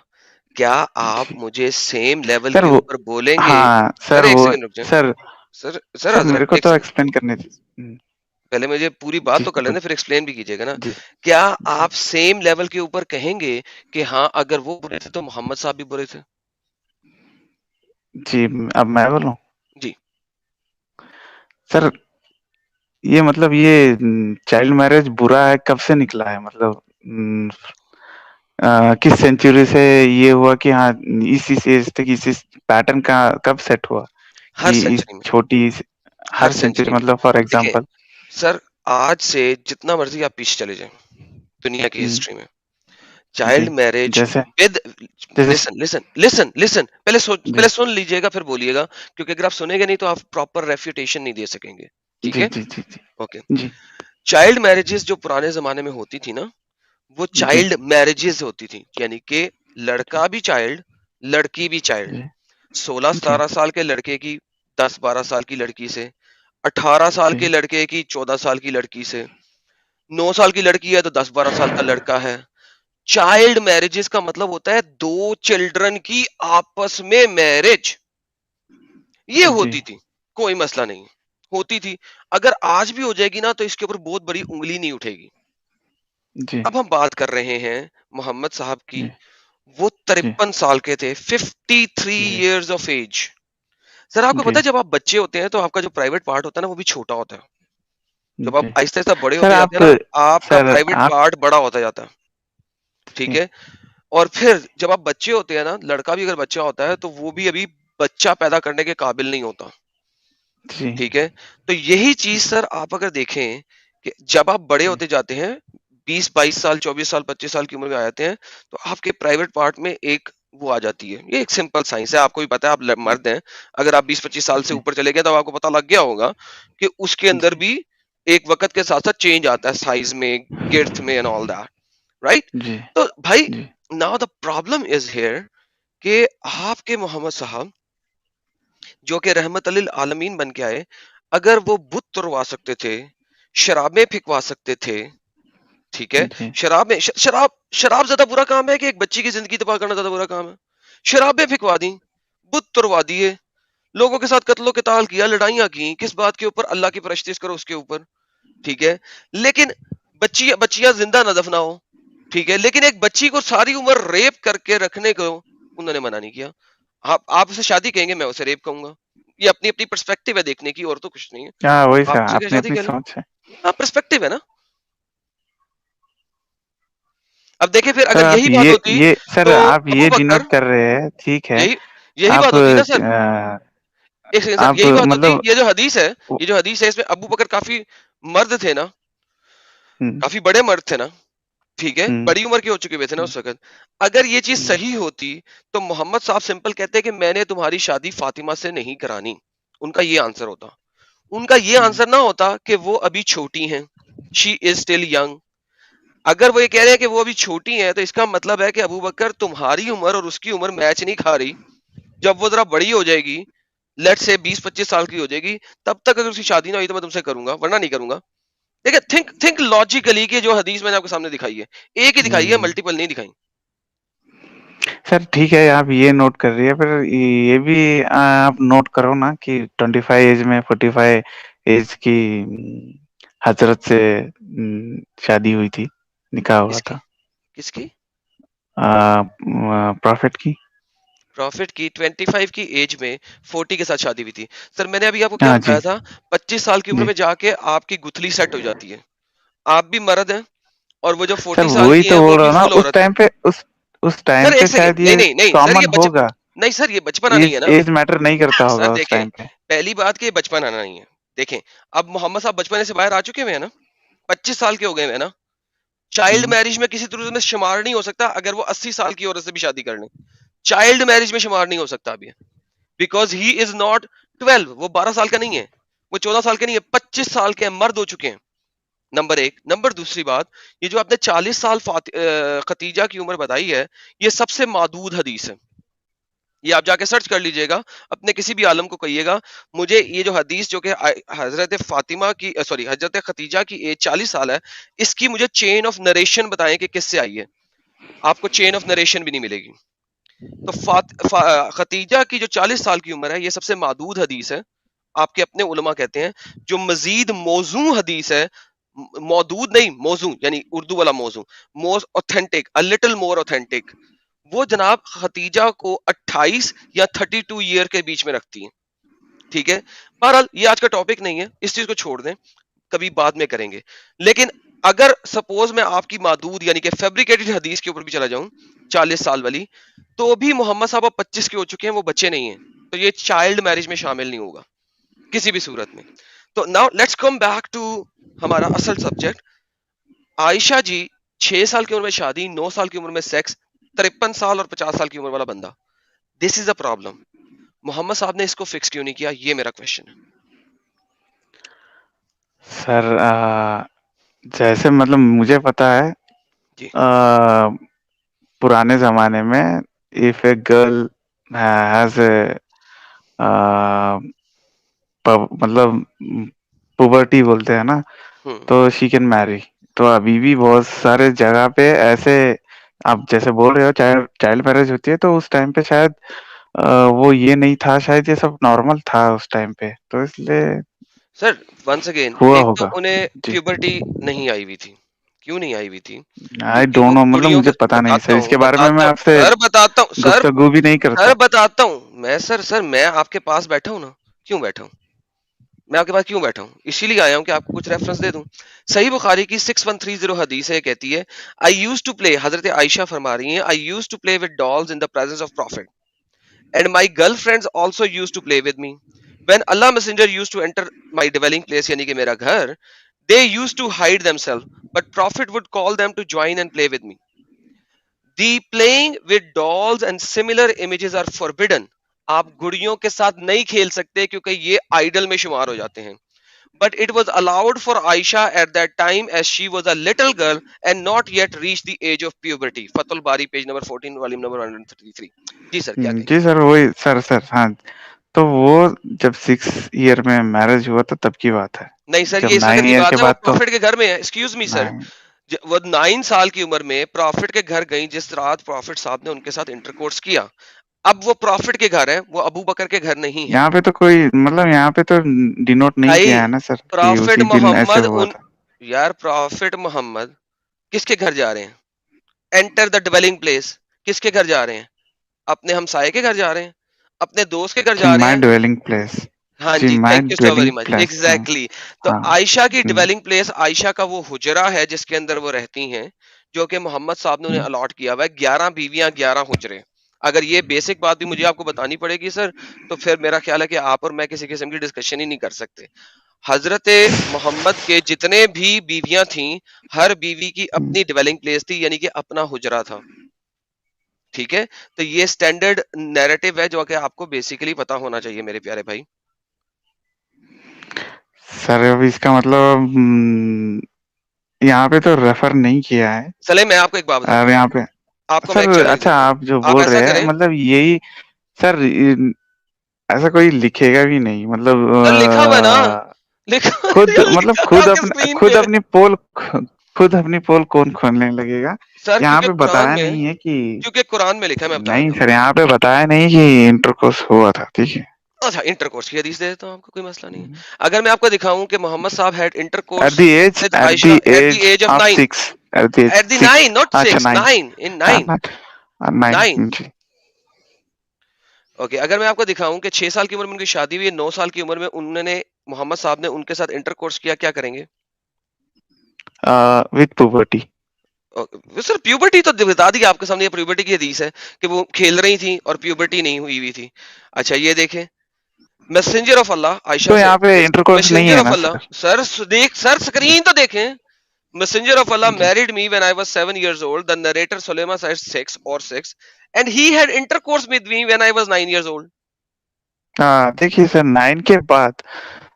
क्या आप जी। मुझे सेम लेवल सर के वो ऊपर बोलेंगे? हाँ सर सर एक वो सेकंड रुक जाए। सर सर सर मेरे हजरत को एक तो सेकंड, एक्सप्लेन करने दीजिए। पहले मुझे पूरी बात जी तो कर बोल लेने, फिर एक्सप्लेन भी कीजिएगा ना। जी क्या जी आप सेम लेवल के ऊपर कहेंगे कि हाँ अगर वो बुरे थे तो मोहम्मद साहब भी बुरे थे? जी। अब मैं बोलूं? जी। सर ये मतलब ये चाइल्ड मैरिज बुरा है कब से निकला है, मतलब किस सेंचुरी से ये हुआ कि हाँ इस एज तक इस पैटर्न का कब सेट हुआ हर कि इस सेंचुरी में, छोटी हर हर सेंचुरी, सेंचुरी में। मतलब फॉर देखिए एग्जांपल। सर, आज से जितना मर्जी आप पीछे चले जाएं दुनिया की हम्म, हिस्ट्री में, जी। चाइल्ड मैरिज जैसे विद, जैसे लिसन लिसन लिसन लिसन, जी पहले सुन लीजिएगा फिर बोलिएगा, क्योंकि अगर आप सुनेंगे नहीं तो आप प्रॉपर रेफ्यूटेशन नहीं दे सकेंगे। ठीक जी है? जी जी जी ओके। जी चाइल्ड मैरिजेस जो पुराने जमाने में होती थी ना, वो जी चाइल्ड मैरिजेस होती थी, यानी कि जी लड़का भी चाइल्ड, लड़की भी चाइल्ड। जी 16-17 साल के लड़के की 10-12 साल की लड़की से, 18 साल के जी लड़के की 14 साल की लड़की से, 9 साल की लड़की है तो 10-12 साल का लड़का है। चाइल्ड मैरिजेस का मतलब होता है दो चिल्ड्रन की आपस में मैरिज। ये जी होती थी, कोई मसला नहीं, होती थी। अगर आज भी हो जाएगी ना तो इसके ऊपर बहुत बड़ी उंगली नहीं उठेगी। जी अब हम बात कर रहे हैं मोहम्मद साहब की, जी वो जी 53 साल के थे, 53 जी इयर्स ऑफ एज। सर आपको जी पता है जब आप बच्चे होते हैं तो आपका जो प्राइवेट पार्ट होता है ना वो भी छोटा होता है। जब आप जी आहिस्ता आहिस्ता बड़े सर होते जाते आप हैं ना, आपका सर प्राइवेट आप पार्ट बड़ा होता जाता है। ठीक जी है? और फिर जब आप बच्चे होते हैं ना, लड़का भी अगर बच्चा होता है तो वो भी अभी बच्चा पैदा करने के काबिल नहीं होता। जी ठीक है? तो यही चीज सर आप अगर देखें कि जब आप बड़े जी होते जाते हैं, 20-22 साल, 24 साल, 25 साल की उम्र में आ जाते हैं, तो आपके प्राइवेट पार्ट में एक वो आ जाती है। ये एक सिंपल साइंस है, आपको भी पता है, आप मर्द हैं। अगर आप 20-25 साल से जी ऊपर चले गए तो आपको पता लग गया होगा कि उसके अंदर जी भी एक वक्त के साथ साथ चेंज आता है, साइज में, गिर्थ में एंड ऑल दैट, राइट? जी तो भाई, जी now the problem is here कि आपके मोहम्मद साहब जो कि रहमत लिल आलमीन बन के आए, अगर वो बुत तुड़वा सकते थे, शराबें फिकवा सकते थे, ठीक है? जी शराब में शराब शराब ज्यादा बुरा काम है कि एक बच्ची की जिंदगी तबाह करना ज्यादा बुरा काम है? शराबें फिकवा दी, बुत तुड़वा दिए, लोगों के साथ कत्लो कताल किया, लड़ाइयां की, किस बात के ऊपर? अल्लाह की परस्तिश करो उसके ऊपर। ठीक है? लेकिन बच्चियां जिंदा न दफनाओ। ठीक है? लेकिन एक बच्ची को सारी उम्र रेप करके रखने को उन्होंने मना नहीं किया। आप उसे शादी कहेंगे, मैं उसे रेप कहूंगा। ये अपनी अपनी पर्सपेक्टिव है देखने की, और तो कुछ नहीं है। हाँ वही आप सर, उसे क्या अपनी शादी अपनी कह लें? सोच है। हाँ, पर्सपेक्टिव है ना। अब देखिए, फिर सर अगर आप यही बात होती ये सर तो आप अबू ये डिनोट बकर, कर रहे हैं, ठीक है। यही यही बात आप होती ना सर, एक सेकंड सर, आप यही बात होती, मतलब ये जो हदीस है, ये जो हदीस है इसमें अबू बकर काफी मर्द थे ना, हम्म काफी बड़े मर्द थे ना। ठीक है? हम्म बड़ी उम्र के हो चुके हुए थे ना उस वक्त। अगर ये चीज हम्म, सही होती तो मोहम्मद साहब सिंपल कहते कि मैंने तुम्हारी शादी फातिमा से नहीं करानी, उनका ये आंसर होता। उनका ये आंसर ना होता कि वो अभी छोटी हैं, शी इज स्टिल यंग। अगर वो ये कह रहे हैं कि वो अभी छोटी हैं, तो इसका मतलब है कि अबू बकर तुम्हारी उम्र और उसकी उम्र मैच नहीं खा रही। जब वो जरा बड़ी हो जाएगी, लेट से 20-25 साल की हो जाएगी, तब तक अगर उसकी शादी ना हुई तो मैं तुमसे करूंगा, वरना नहीं करूंगा। देखिए, थिंक लॉजिकली कि जो हदीस मैंने आपके सामने दिखाई है, एक ही दिखाई है, मल्टीपल नहीं दिखाई। सर ठीक है, आप ये नोट कर रही है, पर ये भी आप नोट करो ना कि 25 एज में 45 एज की हजरत से शादी हुई थी, निकाह हुआ किसकी था किसकी प्रॉफिट की। प्रॉफिट की 25 की एज में 40 के साथ शादी हुई थी। सर मैंने अभी आपको क्या हाँ जी बताया था, 25 साल की उम्र जी में जाके आपकी गुथली सेट हो जाती है, आप भी मर्द हैं और वो जो सर 40 साल वही की तो हैं वो बोल भी रहा हूँ ना, फुल उस औरत है। टाइम पे उस टाइम सर एक पे सेकंड, शायद नहीं ये नहीं नहीं सर, ये कॉमन होगा। नहीं सर, ये बचपना नहीं है ना। एज मैटर नहीं करता सर होगा उस देखें, टाइम पे। पहली बात कि ये बचपना नहीं है। देखें, अब मोहम्मद साहब बचपने से बाहर आ चुके हुए हैं ना, 25 साल के हो गए हैं ना। चाइल्ड हम्म, मैरिज में किसी तरह में शुमार नहीं हो सकता अगर वो 80 साल की औरत से भी शादी कर लें। चाइल्ड मैरिज में शुमार नहीं हो सकता अभी, बिकॉज ही इज नॉट 12, वो 12 साल का नहीं है, वो 14 साल के नहीं है, 25 साल के मर्द हो चुके हैं। नंबर एक। नंबर दूसरी बात, ये जो आपने 40 साल खतीजा की उम्र बताई है, ये सबसे मादूद हदीस है। ये आप जाके सर्च कर लीजिएगा, अपने किसी भी आलम को कहिएगा मुझे ये जो हदीस जो कि हजरत फातिमा की सॉरी हजरत खतीजा की एज 40 साल है, इसकी मुझे चेन ऑफ नरेशन बताएं कि किससे आई है। आपको चेन ऑफ नरेशन भी नहीं मिलेगी। तो खतीजा की जो 40 साल की उम्र है, ये सबसे मादूद हदीस है। आपके अपने उलमा कहते हैं जो मजीद मौजू हदीस है, मौदूद नहीं, मौजू यानी उर्दू वाला मौजू, मोर authentic, a little more authentic, वो जनाब खतीजा को 28 या 32 ईयर के बीच में रखती है। ठीक है, बहरहाल ये आज का टॉपिक नहीं है, इस चीज को छोड़ दें, कभी बाद में करेंगे। लेकिन अगर सपोज मैं आपकी मादूद यानी कि फैब्रिकेटेड हदीस के ऊपर भी चला जाऊं, 40 साल वाली, तो भी मोहम्मद साहब 25 के हो चुके हैं, वो बच्चे नहीं हैं, तो ये चाइल्ड मैरिज में शामिल नहीं होगा किसी भी सूरत में। तो now let's come back to हमारा असल सब्जेक्ट। आयशा जी 6 साल की उम्र में शादी, 9 साल की उम्र में सेक्स, 53 साल और 50 साल की उम्र वाला बंदा, this is a problem. Mohammad साहब ने इसको फिक्स क्यों नहीं किया, ये मेरा क्वेश्चन है। सर जैसे मतलब मुझे पता है जी पुराने जमाने में इफ ए गर्ल हैज मतलब पुबर्टी बोलते हैं ना, हम्म तो शी कैन मैरी। तो अभी भी बहुत सारे जगह पे ऐसे आप जैसे बोल रहे हो चाइल्ड चाइल्ड मैरिज होती है, तो उस टाइम पे शायद वो ये नहीं था, शायद ये सब नॉर्मल था उस टाइम पे, तो इसलिए सर, वंस अगेन, हुआ एक तो होगा। उन्हें जी प्यूबर्टी नहीं आई हुई थी। क्यों नहीं आई हुई थी? आई क्योंकि डोंट वो नो, मतलब कुड़ियों मुझे के, पता नहीं बताता सर, हूँ इसके बारे में मैं आपसे सर, बताता हूँ सर, गुफ्तगू भी नहीं सर करता। बताता हूँ मैं, सर मैं आपके पास बैठा हूँ ना, क्यों बैठा हूँ मैं आपके पास, क्यों बैठा हूँ, इसीलिए आया हूँ कि आपको कुछ रेफरेंस दे दूं। सही बुखारी की 6130 हदीस है, कहती है आई यूज टू प्ले, हजरत आयशा फरमा रही हैं, I use to play with dolls in the presence of prophet and my girl friends also use to play with me when Allah messenger use to enter my dwelling place, यानी कि मेरा घर, they used to hide themselves, but prophet would call them to join and play with me. The playing with dolls and similar images are forbidden. आप गुड़ियों के साथ नहीं खेल सकते क्योंकि ये आइडल में शुमार हो जाते हैं। But it was allowed for Aisha at that time as she was a little girl and not yet reached the age of puberty. Fathul Bari, page number 14, volume number 133. Ji sir, क्या कहेंगे? जी sir, वही sir हाँ, तो वो जब 6 year में marriage हुआ था तब की बात है। नहीं सर, जब ये इस वक्त 9 की ईयर के बात है, वो बाद तो प्रॉफिट के घर में है। एक्सक्यूज मी सर, नहीं। वो 9 साल की उम्र में प्रॉफिट के घर गई, जिस रात प्रॉफिट साहब ने उनके साथ इंटरकोर्स किया। अब वो प्रॉफिट के घर है, वो अबू बकर के घर नहीं है यहाँ पे तो कोई मतलब यहाँ पे तो डिनोट नहीं भाई। किया है ना सर कि प्रॉफिट उसी दिन ऐसे मोहम्मद हुआ उन, था। यार प्रॉफिट मोहम्मद किसके घर जा रहे हैं? एंटर द डिवेलिंग प्लेस, किसके घर जा रहे हैं? अपने हमसाये के घर जा रहे हैं, अपने दोस्त के घर जी जा रहे माय हैं। Dwelling place. हाँ जी जी, my thank you so very dwelling much, place, हाँ एग्जैक्टली। तो हाँ। आयशा की हम्म, डिवेलिंग प्लेस, आयशा का वो हुजरा है जिसके अंदर वो रहती हैं, जो कि मोहम्मद साहब ने उन्हें हम्म, अलॉट किया हुआ है। 11 बीवियां, 11 हुजरे। अगर ये बेसिक बात भी मुझे आपको बतानी पड़ेगी सर, तो फिर मेरा ख्याल है कि आप और मैं किसी किस्म की डिस्कशन ही नहीं कर सकते। हजरत मोहम्मद के जितने भी बीवियां थीं, हर बीवी की हम्म। अपनी डिवेलिंग प्लेस थी, यानी कि अपना हुजरा था। ठीक है, तो ये स्टैंडर्ड नैरेटिव है जो कि आपको बेसिकली पता होना चाहिए मेरे प्यारे भाई। सर अब इसका मतलब यहाँ पे तो रेफर नहीं किया है। चले मैं आपको एक बात बताता अब हूँ, यहाँ पे आपको मैं एक सर चैलेंज अच्छा देता हूँ, आप जो आप बोल ऐसा रहे हैं करें। मतलब यही सर ऐसा कोई लिखेगा भी नहीं मतलब सर लिखा हुआ है ना, लिखा खुद यार, मतलब लिखा है आपके स्क्रीन खुद पे। अपनी पोल खुद अपनी पोल कौन खोलने लगेगा। सर यहाँ क्योंकि पे कुरान बताया में, नहीं है कि क्योंकि कुरान में लिखा है, मैं बता नहीं देता हूँ। सर यहाँ पे बताया नहीं कि इंटरकोर्स हुआ था ठीक है। अच्छा, इंटरकोर्स की हदीस दे देता हूँ आपको, कोई मसला नहीं है। अगर मैं आपको दिखाऊं कि मोहम्मद साहब had at intercourse the age with at Aisha the at the age age of of 9, 6 at the age at the 6 9 not अच्छा 6, 9 9 इन 9 9 9। जी ओके, अगर मैं आपको दिखाऊं कि 6 साल की उम्र में उनकी शादी हुई है, 9 साल की उम्र में उन्होंने, मोहम्मद साहब ने उनके साथ इंटरकोर्स किया, क्या करेंगे? With puberty. सर प्यूबर्टी तो बता दी आपके सामने, प्यूबर्टी की हदीस है कि वो खेल रही थी और प्यूबर्टी नहीं हुई थी। अच्छा ये देखें, मैसेंजर ऑफ अल्लाह, आयशा तो से, यहाँ पे इंटरकोर्स नहीं मैसेंजर है ऑफ ना अल्लाह, सर। सर देख सर, स्क्रीन तो देखें। Messenger of Allah ji married me when I was 7 years old. The narrator Sulema says 6 or 6, and he had intercourse with me when I was 9 years old. हाँ देखिए sir 9 के बाद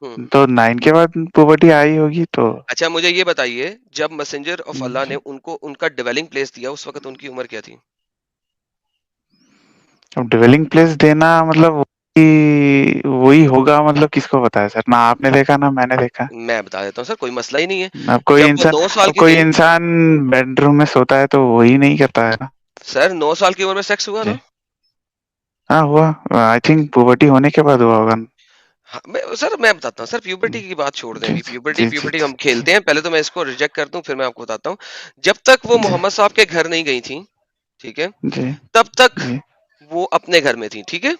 हम्म। तो 9 के बाद पुबर्टी आई होगी तो अच्छा मुझे ये बताइए, जब मैसेंजर ऑफ अल्लाह ने जी। उनको उनका डिवेलिंग प्लेस दिया, उस वक्त उनकी उम्र क्या थी? अब डिवेलिंग प्लेस देना मतलब वही होगा मतलब किसको पता है सर ना आपने देखा ना मैंने देखा। मैं बता देता हूँ सर, कोई मसला ही नहीं है। अब जब वो 9 साल अब की कोई थी, इंसान बेडरूम में सोता है तो वही नहीं करता है ना। सर 9 साल की उम्र में सेक्स हुआ जी ना? हाँ हुआ आई थिंक पुबर्टी होने के बाद हुआ होगा। हाँ, मैं बताता हूँ सर, प्यूबर्टी की बात छोड़ दें जी अभी, जी प्यूबर्टी जी जी प्यूबर्टी हम जी खेलते हैं, पहले तो मैं इसको रिजेक्ट कर दूं, फिर मैं आपको बताता हूँ। जब तक वो जी मोहम्मद साहब के घर नहीं गई थी, ठीक है, जी तब तक जी वो अपने घर में थी, ठीक है।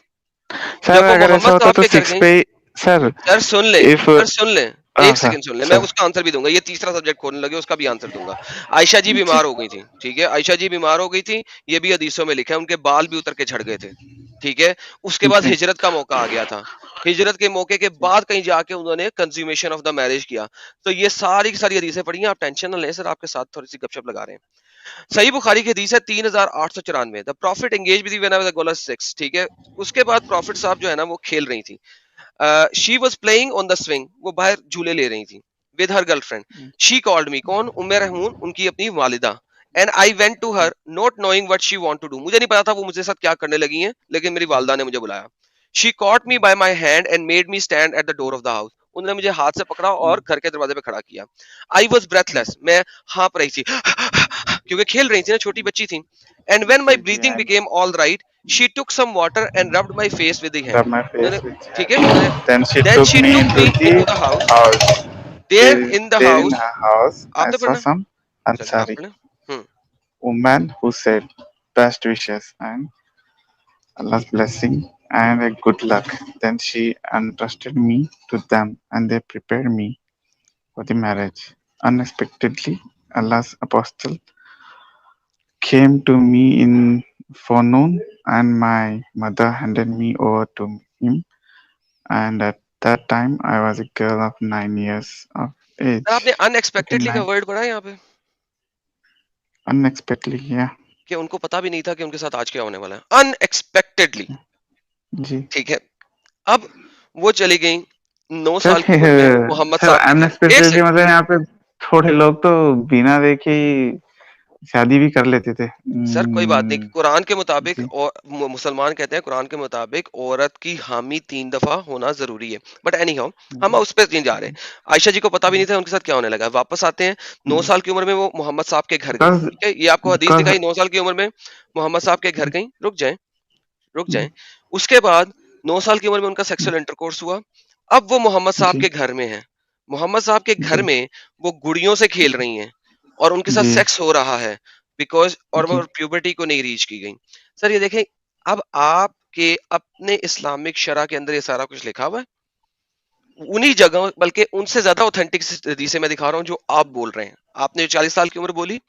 सर जब वो अगर ऐसा मोहम्मद होता साहब तो के घर 6 गई, पे सर सर सुन लें, इफ सर सुन लें, हाँ एक सर सेकंड सुन लें, मैं सर उसका आंसर भी दूंगा, ये तीसरा सब्जेक्ट खोलने लगे उसका भी आंसर दूंगा। आयशा जी जी बीमार हो गई थी, ठीक है, आयशा जी बीमार हो गई थी, ये भी हदीसों में लिखा है, उनके बाल भी उतर के झड़ गए थे, ठीक है। उसके बाद जी हिजरत का मौका आ गया था, हिजरत के मौके के जी बाद कहीं जाके उन्होंने कंज्यूमेशन ऑफ द मैरिज किया। तो ये सारी की सारी हदीसें पढ़ी हैं, आप टेंशन ना लें सर, आपके साथ थोड़ी सी गपशप लगा रहे हैं। सही बुखारी की हदीस है 3894, the profit engage with when I was गोला 6, ठीक है। उसके बाद प्रॉफिट साहब जो है ना वो खेल रही थी, she was playing on the swing, वो बाहर झूले ले रही थी, with her girlfriend. She called me, कौन? उम्मे रहमून, उनकी अपनी वालिदा। And I went to her not knowing what she want to do, मुझे नहीं पता था वो मुझे साथ क्या करने लगी हैं, लेकिन मेरी वालदा ने मुझे बुलाया। She caught me by my hand and made me stand at the door of the house, उन्होंने मुझे हाथ से पकड़ा और घर के दरवाजे पे खड़ा किया। आई वॉज ब्रेथलेस, मैं हाँप रही थी क्योंकि खेल रही थी ना, छोटी बच्ची थी। एंड व्हेन माय जी जी breathing and became all right, she took some water and rubbed my face with the hand, rub my face उन्होंने, with ठीक है, hand. उन्होंने, Then she then took she me took into me into the the house, house. There in the There in house, her house, I आपने saw पढ़ना, some चलिए आप Ansari पढ़ना। हम्म। woman who said best wishes and Allah's blessing and a good luck. Then she entrusted me to them and they prepared me for the marriage. Unexpectedly, Allah's apostle came to me in forenoon and my mother handed me over to him. And at that time, I was a girl of 9 years of sir आपने age. Unexpectedly का 39. Word पढ़ा है यहाँ पे, Unexpectedly, yeah. कि उनको पता भी नहीं था कि उनके साथ आज क्या होने वाला है, अनएक्सपेक्टेडली, जी ठीक है। अब वो चली गई 9 सर साल की उम्र में मोहम्मद सर साहब के घर, एक अनएक्सपेक्टेडली सेकंड, मतलब यहाँ पे थोड़े लोग तो बिना देखे ही शादी भी कर लेते थे। सर कोई बात नहीं, कुरान के मुताबिक, जी और मुसलमान कहते हैं कुरान के मुताबिक औरत की हामी 3 दफा होना जरूरी है, बट एनी हाउ हम जी उस पर नहीं जा रहे। आयशा जी को पता भी नहीं जी था उनके साथ क्या होने लगा। वापस आते हैं, 9 जी साल की उम्र में वो मोहम्मद साहब के घर गई, बिकॉज ठीक है, ये आपको हदीस बिकॉज दिखाई, 9 साल की उम्र में मोहम्मद साहब के घर गई, रुक जाएं। उसके बाद 9 साल की उम्र में उनका सेक्सुअल इंटरकोर्स हुआ। अब वो मोहम्मद साहब जी के घर में है, मोहम्मद साहब के घर जी में वो गुड़ियों से खेल रही हैं और उनके साथ जी सेक्स हो रहा है, बिकॉज, और वो जी प्यूबर्टी को नहीं रीच की गई। सर ये देखें, अब आपके अपने इस्लामिक शरा के अंदर ये सारा कुछ लिखा हुआ है, उन्हीं जगह, बल्कि उनसे ज्यादा ऑथेंटिक हदीसें मैं दिखा रहा हूँ जो आप बोल रहे हैं। आपने जो 40 साल की उम्र बोली,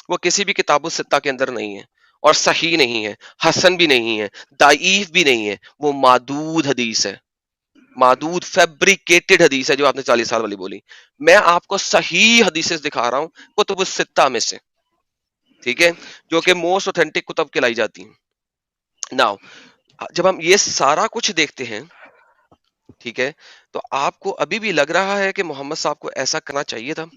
वो किसी भी किताबुल सित्ता के अंदर नहीं है, और सही नहीं है, हसन भी नहीं है, दाईफ भी नहीं है, वो मादूद हदीस है, मादूद फैब्रिकेटेड हदीस है जो आपने 40 साल वाली बोली। मैं आपको सही हदीसें दिखा रहा हूँ कुतुब सित्ता में से, ठीक है, जो कि मोस्ट ऑथेंटिक कुतुब कहलाई जाती हैं। नाउ जब हम ये सारा कुछ देखते हैं, ठीक है, तो आपको अभी भी लग रहा है कि मोहम्मद साहब को ऐसा करना चाहिए था?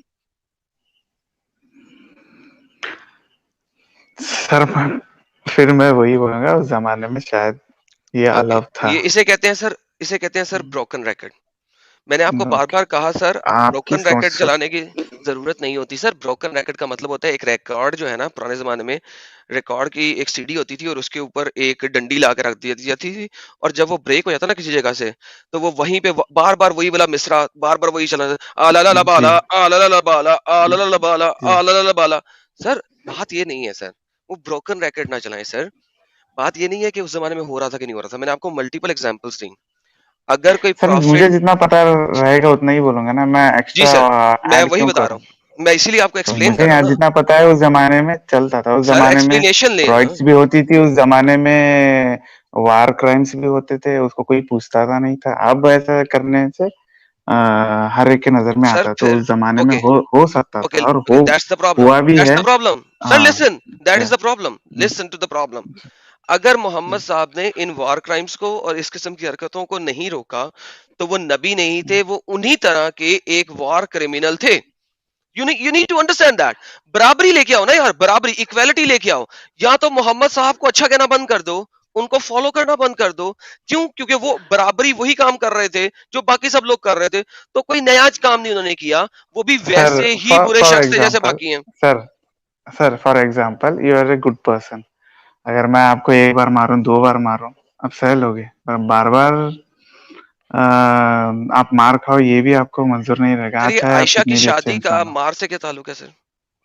सर फिर मैं वही बोलूंगा, उस जमाने में शायद ये ओके, अलाउ था। ये इसे कहते हैं सर ब्रोकन रिकॉर्ड। मैंने आपको बार ओके, बार कहा सर, आपकी ब्रोकन सोच रिकॉर्ड चलाने की जरूरत नहीं होती सर। ब्रोकन रिकॉर्ड का मतलब होता है एक रिकॉर्ड जो है ना, पुराने जमाने में रिकॉर्ड की एक सीडी होती थी और उसके ऊपर एक डंडी ला के रख दी जाती थी, और जब वो ब्रेक हो जाता ना किसी जगह से, तो वो वहीं पे बार बार वही वाला मिसरा बार बार वही चला, आ ला ला ला जी बाला, आ ला ला ला बाला, आ ला ला ला बाला, जी आ ला ला ला बाला। सर बात ये नहीं है सर, वो ब्रोकन रिकॉर्ड ना चलाएं सर। बात ये नहीं है कि उस जमाने में हो रहा था कि नहीं हो रहा था। मैंने आपको मल्टीपल एग्जांपल्स दी। अगर कोई सर, प्रॉफिट, मुझे जितना पता रहेगा उतना ही बोलूंगा ना, मैं जी एक्स्ट्रा सर, मैं ऐड वही क्यों बता रहा करूं? हूँ, मैं इसीलिए आपको तो एक्सप्लेन मुझे कर रहा यहाँ हूँ ना जितना पता है उस जमाने में चलता था, उस सर। जमाने में एक्सप्लेनेशन ले ना। ड्रग्स भी होती थी, उस जमाने में वार क्राइम्स भी होते थे, उसको कोई पूछता था नहीं था। अब ऐसा करने से हर एक के नजर में सर आता है, तो फिर उस जमाने में ओके, हो सकता ओके, था और ओके, दैट्स द प्रॉब्लम, हुआ भी दैट्स है। The problem sir. हाँ लिसन, दैट क्या? Is the problem, listen to the problem. अगर मोहम्मद साहब ने इन वार क्राइम्स को और इस किस्म की हरकतों को नहीं रोका, तो वो नबी नहीं थे, वो उन्हीं तरह के एक वार क्रिमिनल थे। You need to understand that. बराबरी लेके आओ ना यार, बराबरी, इक्वालिटी लेके आओ। या तो मोहम्मद साहब को अच्छा कहना बंद कर दो, उनको फॉलो करना बंद कर दो। क्यों? क्योंकि वो बराबरी वही काम कर रहे थे जो बाकी सब लोग कर रहे थे। तो कोई नया काम नहीं उन्होंने किया, वो भी सर वैसे ही बुरे फॉर शख्स थे जैसे एग्जांपल, बाकी हैं। Sir sir for example you are a good person. अगर मैं आपको एक बार मारूं, दो बार मारूं, आप सह लोगे, पर बार बार आप मार खाओ ये भी आपको मंजूर नहीं रहेगा, सर ये अच्छा है आप आयशा की कितने भी अच्छे शादी का इंसान हो। मार से क्या ताल्लुक है सर?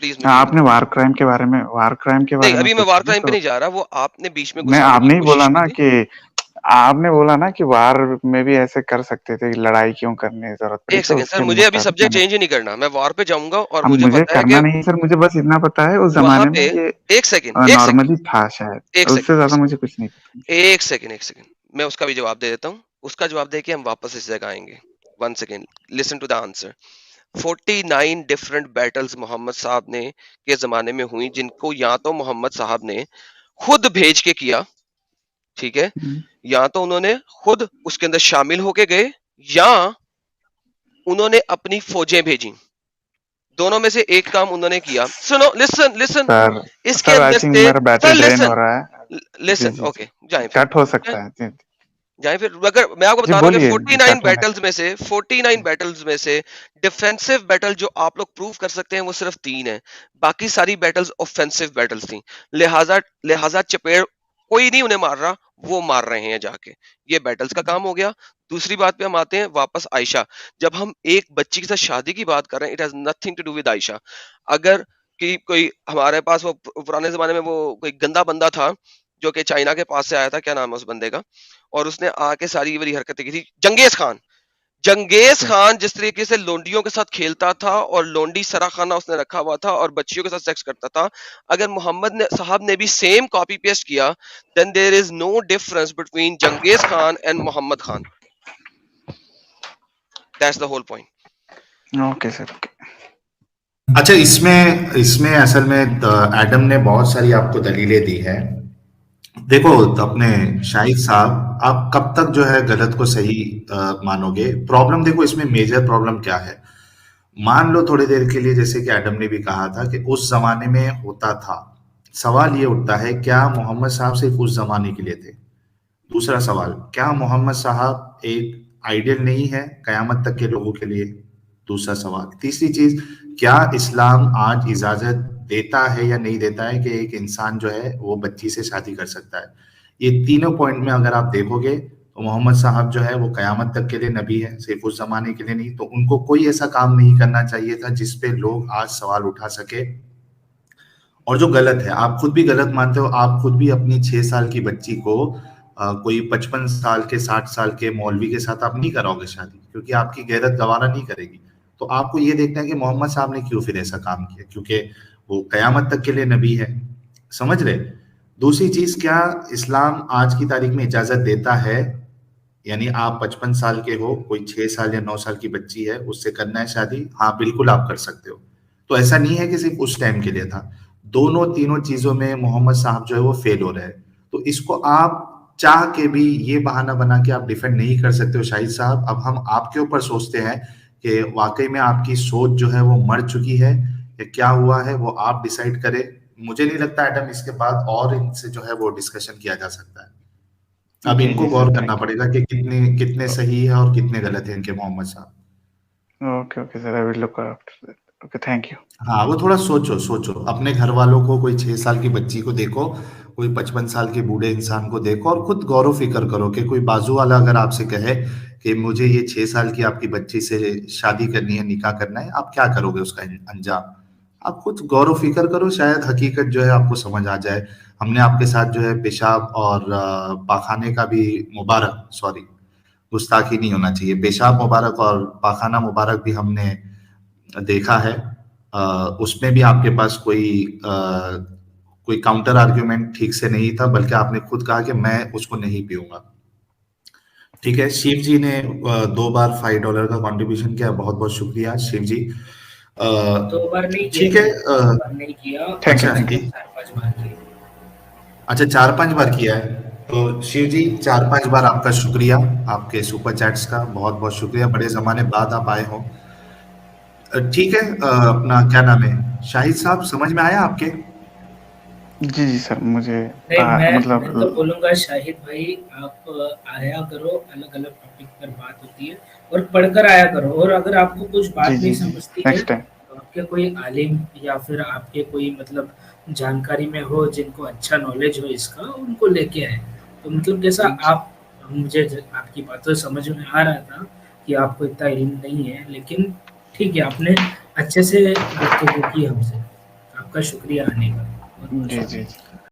प्लीज मुझे ये आपने बताइए। वार क्राइम के नहीं, बारे में अभी मैं वार पूछा ना, क्राइम पे तो नहीं जा रहा, वो आपने बीच में मैं घुसाने की आपने ही बोला कोशिश की ना थी। कि आपने बोला ना कि वार में भी ऐसे कर सकते थे, लड़ाई क्यों करने की जरूरत पड़ी, एक तो सेकंड सर, उसके मुझे अभी मुताबिक सब्जेक्ट मैंने, चेंज ही नहीं करना। मैं वार पे जाऊंगा और अब मुझे मुझे पता है करना कि नहीं है सर, मुझे बस इतना पता है उस वहां जमाने में पे, ये एक सेकंड, एक सेकंड, नॉर्मली था शायद, एक उससे सेकंड, एक ज्यादा सेकंड, मुझे कुछ नहीं पता। एक सेकंड, एक सेकंड, मैं उसका भी जवाब दे देता हूँ। उसका जवाब देके हम वापस इस जगह आएंगे। One second, listen to the answer. 49 different battles Mohammad साहब ने के जमाने में हुई, जिनको या तो मोहम्मद साहब ने खुद भेज के किया, ठीक है, या तो उन्होंने खुद उसके अंदर शामिल होके गए, या उन्होंने अपनी फौजें भेजी। दोनों में से एक काम उन्होंने किया। सुनो, लिसन, लिसन। सर इसके सर आई अंदर थिंक से, मेरा बैटरी सर ड्रेन हो लिसन, रहा है। जी लिसन, जी जी, ओके, जाएं फिर, कट हो जाएं, सकता है जी। जाएं फिर। अगर मैं आपको जी बता रहा हूँ कि बोलिए, 49 कट होने बैटल्स में से, 49 जी। बैटल्स में से डिफेंसिव बैटल जो आप लोग प्रूव कर सकते हैं वो सिर्फ 3 है। बाकी सारी बैटल्स ऑफेंसिव बैटल्स थी। लिहाजा लिहाजा चपेड़ कोई नहीं उन्हें मार रहा, वो मार रहे हैं जाके। ये बैटल्स का काम हो गया। दूसरी बात पे हम आते हैं वापस, आयशा। जब हम एक बच्ची के साथ शादी की बात कर रहे हैं, it has nothing to do with Ayesha. अगर कि कोई हमारे पास वो पुराने जमाने में वो कोई गंदा बंदा था जो कि चाइना के पास से आया था, क्या नाम है उस बंदे का, और उसने आके सारी ये वाली हरकतें की थी, जंगेज खान। जंगेज जी। खान जिस तरीके से लोंडियों के साथ खेलता था, और लोंडी सरा खाना उसने रखा हुआ था और बच्चियों के साथ सेक्स करता था, अगर मोहम्मद ने साहब ने भी सेम कॉपी पेस्ट किया, then there is no difference between Genghis Khan and Mohammad Khan. That's the whole point. Okay sir, okay. अच्छा, इसमें इसमें असल में एडम ने बहुत सारी आपको दलीलें दी है। देखो, अपने शाहिद साहब, आप कब तक जो है गलत को सही मानोगे? प्रॉब्लम देखो, इसमें मेजर प्रॉब्लम क्या है। मान लो थोड़ी देर के लिए, जैसे कि एडम ने भी कहा था कि उस जमाने में होता था। सवाल ये उठता है, क्या मोहम्मद साहब सिर्फ उस जमाने के लिए थे? दूसरा सवाल, क्या मोहम्मद साहब एक आइडियल नहीं है कयामत तक के लोगों के लिए? दूसरा सवाल। तीसरी चीज, क्या इस्लाम आज इजाजत देता है या नहीं देता है कि एक इंसान जो है वो बच्ची से शादी कर सकता है? ये तीनों पॉइंट में अगर आप देखोगे तो मोहम्मद साहब जो है वो कयामत तक के लिए नबी है, सिर्फ उस जमाने के लिए नहीं। तो उनको कोई ऐसा काम नहीं करना चाहिए था जिसपे लोग आज सवाल उठा सके। और जो गलत है, आप खुद भी गलत मानते हो। आप खुद भी अपनी 6 साल की बच्ची को कोई 55 साल के 60 साल के मौलवी के साथ आप नहीं कराओगे शादी, क्योंकि आपकी गैरत गवारा नहीं करेगी। तो आपको ये देखना है कि मोहम्मद साहब ने क्यों फिर ऐसा काम किया, क्योंकि वो कयामत तक के लिए नबी है। समझ रहे? दूसरी चीज, क्या इस्लाम आज की तारीख में इजाजत देता है, यानी आप 55 साल के हो, कोई 6 साल या 9 साल की बच्ची है, उससे करना है शादी? हाँ, बिल्कुल आप कर सकते हो। तो ऐसा नहीं है कि सिर्फ उस टाइम के लिए था। दोनों तीनों चीजों में मोहम्मद साहब जो है वो फेल हो रहे हैं। तो इसको आप चाह के भी ये बहाना बना के आप डिफेंड नहीं कर सकते हो शाहिद साहब। अब हम आपके ऊपर सोचते हैं कि वाकई में आपकी सोच जो है वो मर चुकी है या क्या हुआ है, वो आप डिसाइड करें। मुझे नहीं लगता एडम इसके बाद और इनसे जो है वो डिस्कशन किया जा सकता है। अब जी इनको जी सर, गौर करना थैंक पड़ेगा कि कितने कितने सही है और कितने गलत है इनके मोहम्मद साहब। You. Okay okay sir, I will look after that. Okay, thank you. हाँ, वो थोड़ा सोचो सोचो अपने घर वालों को, कोई 6 साल की बच्ची को देखो, कोई 55 साल के बूढ़े इंसान को देखो और खुद गौर फिक्र करो कि कोई बाजू वाला अगर आपसे कहे कि मुझे ये 6 साल की आपकी बच्ची से शादी करनी है, निकाह करना है, आप क्या करोगे उसका अंजाम? आप खुद गौर फिक्र करो, शायद हकीकत जो है आपको समझ आ जाए। हमने आपके साथ जो है पेशाब और पाखाने का भी मुबारक, सॉरी गुस्ताखी नहीं होना चाहिए, पेशाब मुबारक और पाखाना मुबारक भी हमने देखा है। उसमें भी आपके पास कोई काउंटर आर्ग्यूमेंट ठीक से नहीं था, बल्कि आपने खुद कहा कि मैं उसको नहीं पीऊंगा। ठीक है, शिव जी ने 2 बार $5 का कंट्रीब्यूशन किया, बहुत बहुत शुक्रिया शिव जी। 2 बार नहीं किया ठीक है। मैंने, 2 बार नहीं किया, थैंक यू, अच्छा, थैंक यू। 4-5 बार किया। अच्छा 4-5 बार किया है। तो शिव जी 4-5 बार आपका शुक्रिया, आपके सुपर चैट्स का बहुत बहुत शुक्रिया, बड़े जमाने बाद आप आए हो। ठीक है, अपना क्या नाम है, शाहिद साहब समझ में आया आपके? जी जी सर, मुझे नहीं, मैं तो मतलब बोलूँगा शाहिद भाई, आप आया करो, अलग-अलग टॉपिक पर बात होती है और पढ़कर आया करो, और अगर आपको कुछ जी बात नहीं जी जी, समझती है, नेक्स्ट टाइम। तो आपके कोई आलिम या फिर आपके कोई मतलब जानकारी में हो, जिनको अच्छा नॉलेज हो इसका, उनको लेके आएँ। तो मतलब जैसा आप, मुझे आपकी बातों से समझ में आ रहा था कि आपको इतना इल्म नहीं है, लेकिन ठीक है, आपने अच्छे से गुफ्तगू की हमसे। आपका शुक्रिया आने का। बहुत-बहुत जी जी शुक्रिया। जी।